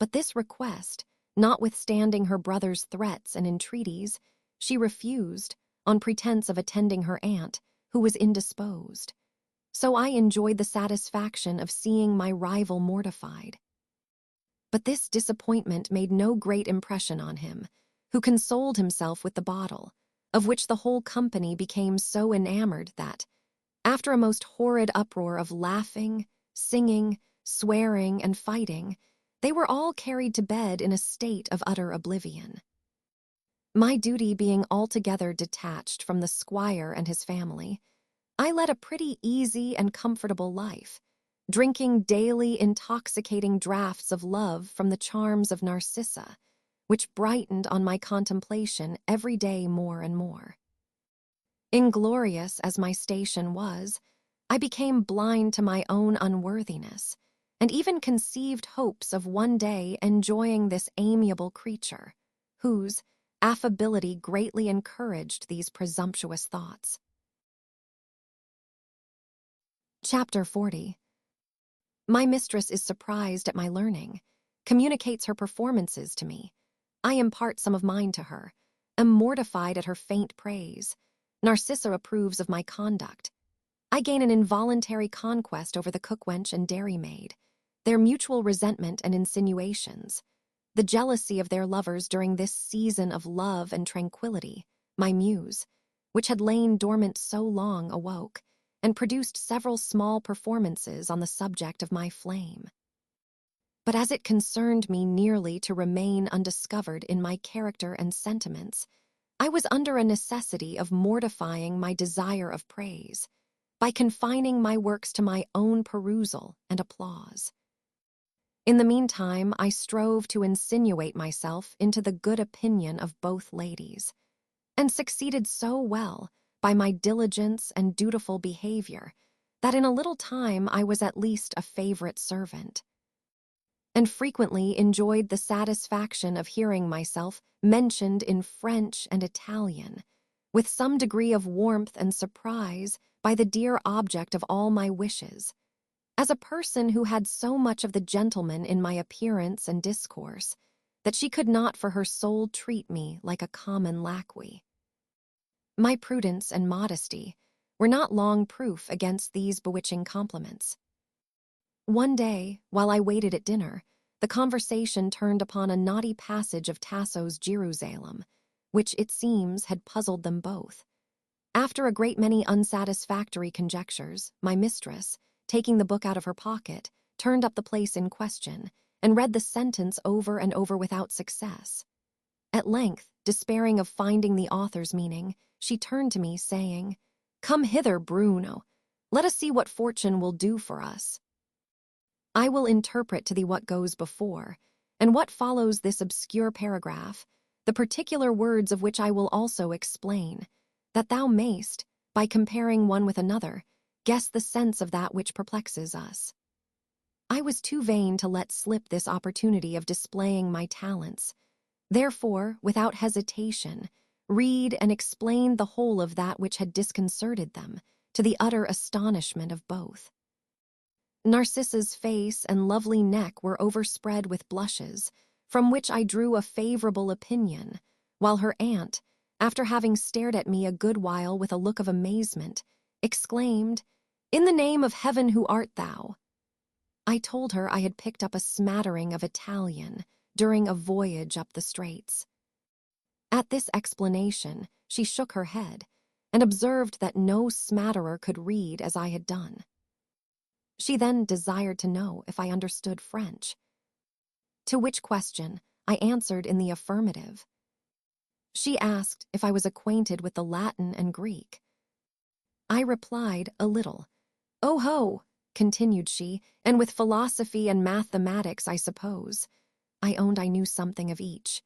But this request, notwithstanding her brother's threats and entreaties, she refused, on pretense of attending her aunt, who was indisposed. So I enjoyed the satisfaction of seeing my rival mortified. But this disappointment made no great impression on him, who consoled himself with the bottle, of which the whole company became so enamored that, after a most horrid uproar of laughing, singing, swearing, and fighting, they were all carried to bed in a state of utter oblivion. My duty being altogether detached from the squire and his family, I led a pretty easy and comfortable life, drinking daily intoxicating draughts of love from the charms of Narcissa, which brightened on my contemplation every day more and more. Inglorious as my station was, I became blind to my own unworthiness, and even conceived hopes of one day enjoying this amiable creature, whose affability greatly encouraged these presumptuous thoughts. Chapter 40. My mistress is surprised at my learning, communicates her performances to me. I impart some of mine to her, am mortified at her faint praise. Narcissa approves of my conduct. I gain an involuntary conquest over the cookwench and dairymaid, their mutual resentment and insinuations, the jealousy of their lovers during this season of love and tranquility, my muse, which had lain dormant so long, awoke, and produced several small performances on the subject of my flame. But as it concerned me nearly to remain undiscovered in my character and sentiments, I was under a necessity of mortifying my desire of praise by confining my works to my own perusal and applause. In the meantime, I strove to insinuate myself into the good opinion of both ladies, and succeeded so well by my diligence and dutiful behavior that in a little time I was at least a favorite servant, and frequently enjoyed the satisfaction of hearing myself mentioned in French and Italian, with some degree of warmth and surprise by the dear object of all my wishes, as a person who had so much of the gentleman in my appearance and discourse, that she could not for her soul treat me like a common lackey. My prudence and modesty were not long proof against these bewitching compliments. One day, while I waited at dinner, the conversation turned upon a knotty passage of Tasso's Jerusalem, which, it seems, had puzzled them both. After a great many unsatisfactory conjectures, my mistress, taking the book out of her pocket, turned up the place in question, and read the sentence over and over without success. At length, despairing of finding the author's meaning, she turned to me, saying, "Come hither, Bruno. Let us see what fortune will do for us. I will interpret to thee what goes before, and what follows this obscure paragraph, the particular words of which I will also explain, that thou mayst, by comparing one with another, guess the sense of that which perplexes us." I was too vain to let slip this opportunity of displaying my talents. Therefore, without hesitation, read and explain the whole of that which had disconcerted them, to the utter astonishment of both. Narcissa's face and lovely neck were overspread with blushes, from which I drew a favorable opinion, while her aunt, after having stared at me a good while with a look of amazement, exclaimed, In the name of heaven, who art thou? I told her I had picked up a smattering of Italian during a voyage up the straits. At this explanation, she shook her head and observed that no smatterer could read as I had done. She then desired to know if I understood French, to which question I answered in the affirmative. She asked if I was acquainted with the Latin and Greek. I replied a little. "Oh ho," continued she, "and with philosophy and mathematics, I suppose." I owned I knew something of each.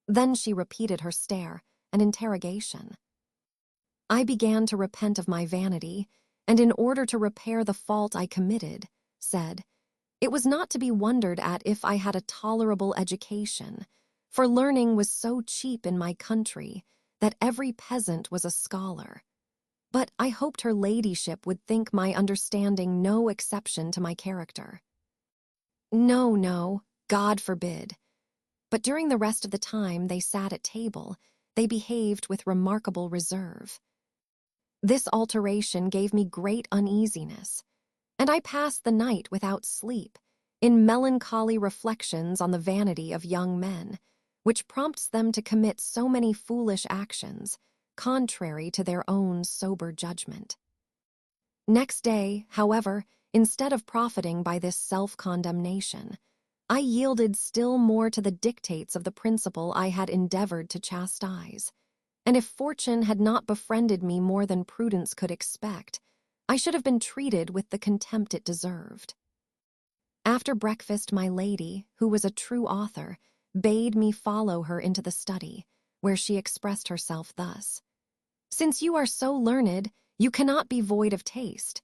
Then she repeated her stare and interrogation. I began to repent of my vanity, and in order to repair the fault I committed, said, it was not to be wondered at if I had a tolerable education, for learning was so cheap in my country that every peasant was a scholar. But I hoped her ladyship would think my understanding no exception to my character. No, no, God forbid. But during the rest of the time they sat at table, they behaved with remarkable reserve. This alteration gave me great uneasiness, and I passed the night without sleep, in melancholy reflections on the vanity of young men, which prompts them to commit so many foolish actions, contrary to their own sober judgment. Next day, however, instead of profiting by this self-condemnation, I yielded still more to the dictates of the principle I had endeavored to chastise, and if fortune had not befriended me more than prudence could expect, I should have been treated with the contempt it deserved. After breakfast, my lady, who was a true author, bade me follow her into the study, where she expressed herself thus: "Since you are so learned, you cannot be void of taste.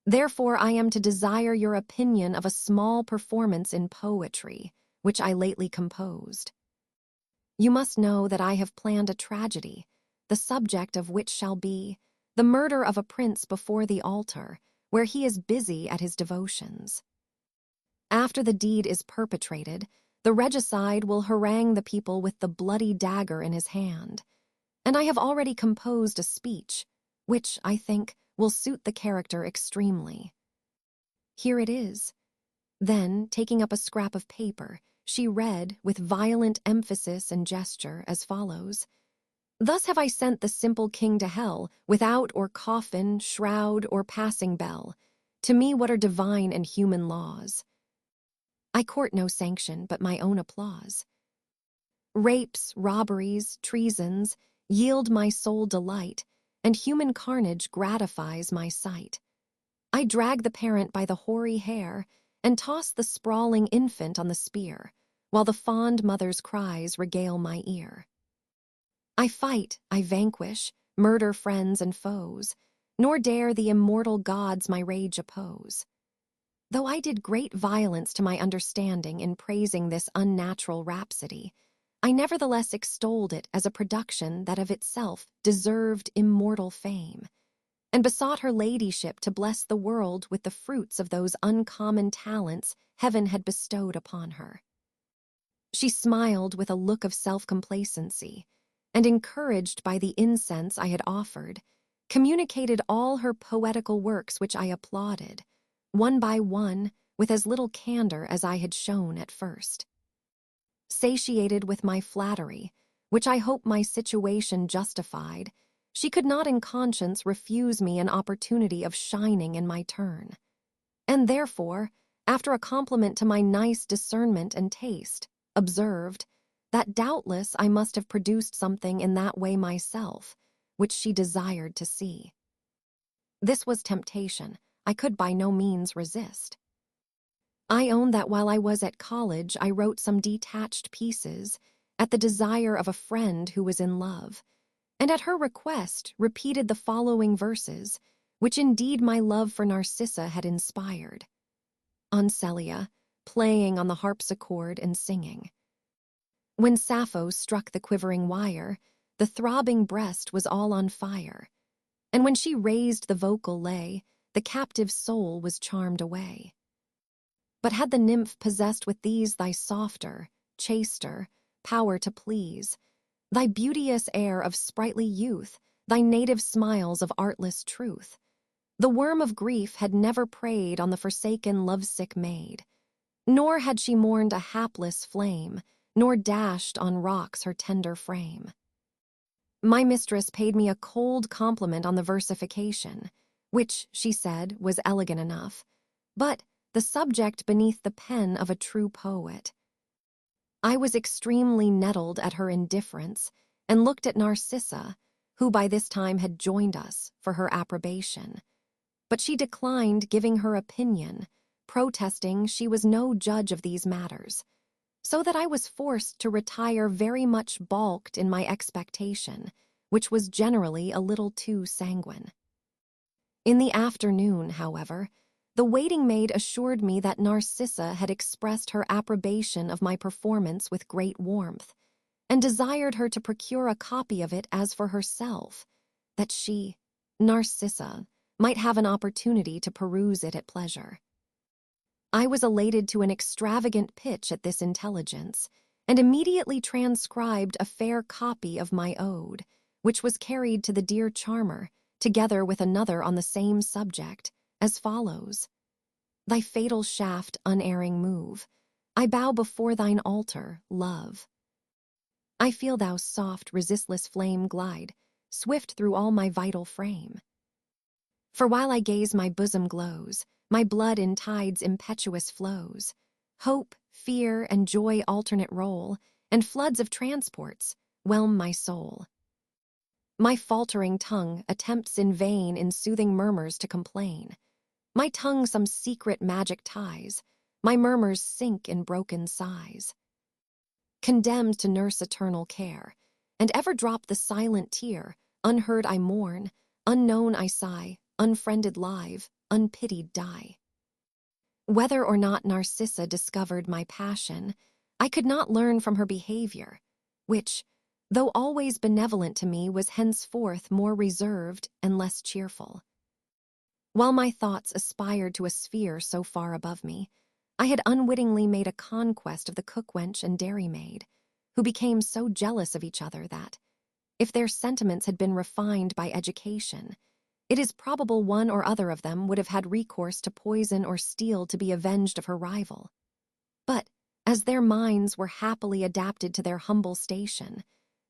Therefore I am to desire your opinion of a small performance in poetry, which I lately composed. You must know that I have planned a tragedy, the subject of which shall be the murder of a prince before the altar, where he is busy at his devotions. After the deed is perpetrated, the regicide will harangue the people with the bloody dagger in his hand, and I have already composed a speech, which, I think, will suit the character extremely. Here it is." Then, taking up a scrap of paper, she read, with violent emphasis and gesture, as follows: "Thus have I sent the simple king to hell, without or coffin, shroud, or passing bell. To me what are divine and human laws? I court no sanction but my own applause. Rapes, robberies, treasons yield my soul delight, and human carnage gratifies my sight. I drag the parent by the hoary hair, and toss the sprawling infant on the spear, while the fond mother's cries regale my ear. I fight, I vanquish, murder friends and foes, nor dare the immortal gods my rage oppose. Though I did great violence to my understanding in praising this unnatural rhapsody, I nevertheless extolled it as a production that of itself deserved immortal fame, and besought her ladyship to bless the world with the fruits of those uncommon talents heaven had bestowed upon her. She smiled with a look of self-complacency, and, encouraged by the incense I had offered, communicated all her poetical works, which I applauded, one by one, with as little candor as I had shown at first. Satiated with my flattery, which I hope my situation justified, she could not in conscience refuse me an opportunity of shining in my turn, and therefore, after a compliment to my nice discernment and taste, observed that doubtless I must have produced something in that way myself, which she desired to see. This was temptation I could by no means resist. I own that while I was at college I wrote some detached pieces at the desire of a friend who was in love, and at her request repeated the following verses, which indeed my love for Narcissa had inspired. On Celia, playing on the harpsichord and singing. When Sappho struck the quivering wire, the throbbing breast was all on fire, and when she raised the vocal lay, the captive soul was charmed away. But had the nymph possessed with these thy softer, chaster power to please, thy beauteous air of sprightly youth, thy native smiles of artless truth, The worm of grief had never preyed on the forsaken, lovesick maid, nor had she mourned a hapless flame, nor dashed on rocks her tender frame. My mistress paid me a cold compliment on the versification, which, she said, was elegant enough, but the subject beneath the pen of a true poet. I was extremely nettled at her indifference and looked at Narcissa, who by this time had joined us, for her approbation. But she declined giving her opinion, protesting she was no judge of these matters, so that I was forced to retire very much balked in my expectation, which was generally a little too sanguine. In the afternoon, however, the waiting maid assured me that Narcissa had expressed her approbation of my performance with great warmth, and desired her to procure a copy of it as for herself, that she, Narcissa, might have an opportunity to peruse it at pleasure. I was elated to an extravagant pitch at this intelligence, and immediately transcribed a fair copy of my ode, which was carried to the dear charmer, together with another on the same subject, as follows: Thy fatal shaft unerring move, I bow before thine altar, love. I feel thou soft, resistless flame glide, swift through all my vital frame. For while I gaze my bosom glows, my blood in tides impetuous flows. Hope, fear, and joy alternate roll, and floods of transports whelm my soul. My faltering tongue attempts in vain in soothing murmurs to complain. My tongue some secret magic ties, my murmurs sink in broken sighs. Condemned to nurse eternal care, and ever drop the silent tear, unheard I mourn, unknown I sigh, unfriended live, unpitied die. Whether or not Narcissa discovered my passion, I could not learn from her behavior, which, though always benevolent to me, was henceforth more reserved and less cheerful. While my thoughts aspired to a sphere so far above me, I had unwittingly made a conquest of the cook-wench and dairymaid, who became so jealous of each other that, if their sentiments had been refined by education, it is probable one or other of them would have had recourse to poison or steel to be avenged of her rival. But, as their minds were happily adapted to their humble station,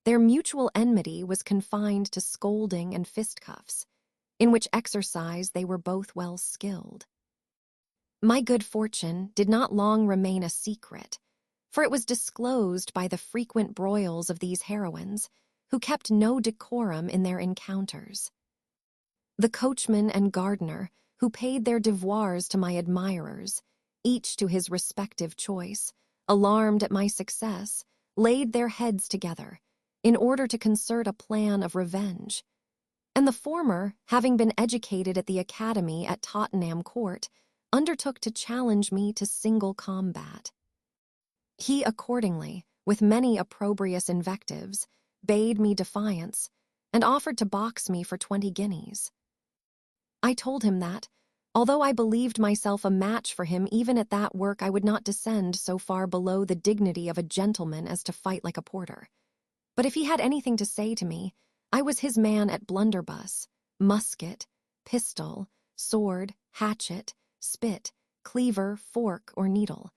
their mutual enmity was confined to scolding and fistcuffs, in which exercise they were both well skilled. My good fortune did not long remain a secret, for it was disclosed by the frequent broils of these heroines, who kept no decorum in their encounters. The coachman and gardener, who paid their devoirs to my admirers, each to his respective choice, alarmed at my success, laid their heads together, in order to concert a plan of revenge. And the former, having been educated at the academy at Tottenham Court, undertook to challenge me to single combat. He accordingly, with many opprobrious invectives, bade me defiance, and offered to box me for 20 guineas. I told him that, although I believed myself a match for him even at that work, I would not descend so far below the dignity of a gentleman as to fight like a porter. But if he had anything to say to me, I was his man at blunderbuss, musket, pistol, sword, hatchet, spit, cleaver, fork, or needle.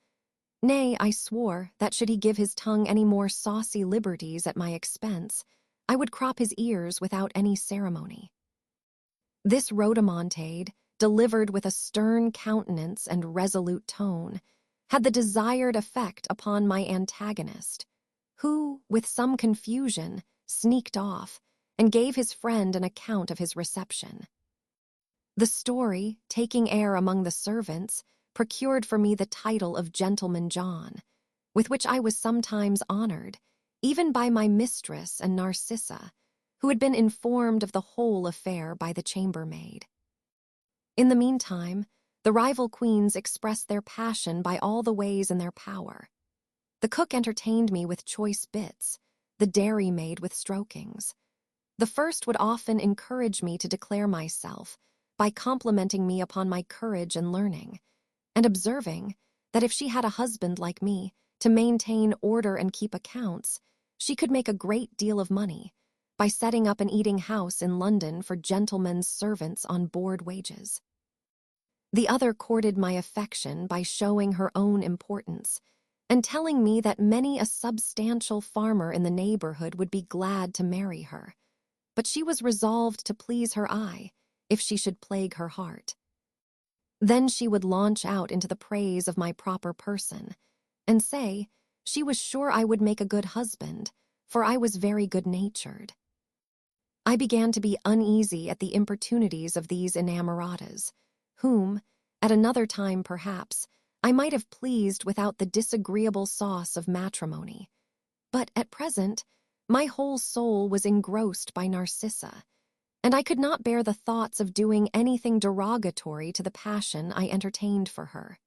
Nay, I swore that should he give his tongue any more saucy liberties at my expense, I would crop his ears without any ceremony. This rhodomontade, delivered with a stern countenance and resolute tone, had the desired effect upon my antagonist, who, with some confusion, sneaked off and gave his friend an account of his reception. The story, taking air among the servants, procured for me the title of Gentleman John, with which I was sometimes honored, even by my mistress and Narcissa, who had been informed of the whole affair by the chambermaid. In the meantime, the rival queens expressed their passion by all the ways in their power. The cook entertained me with choice bits, the dairymaid with strokings. The first would often encourage me to declare myself by complimenting me upon my courage and learning, and observing that if she had a husband like me to maintain order and keep accounts, she could make a great deal of money, by setting up an eating house in London for gentlemen's servants on board wages. The other courted my affection by showing her own importance and telling me that many a substantial farmer in the neighborhood would be glad to marry her, but she was resolved to please her eye if she should plague her heart. Then she would launch out into the praise of my proper person and say she was sure I would make a good husband, for I was very good-natured. I began to be uneasy at the importunities of these inamoratas, whom, at another time perhaps, I might have pleased without the disagreeable sauce of matrimony. But at present, my whole soul was engrossed by Narcissa, and I could not bear the thoughts of doing anything derogatory to the passion I entertained for her.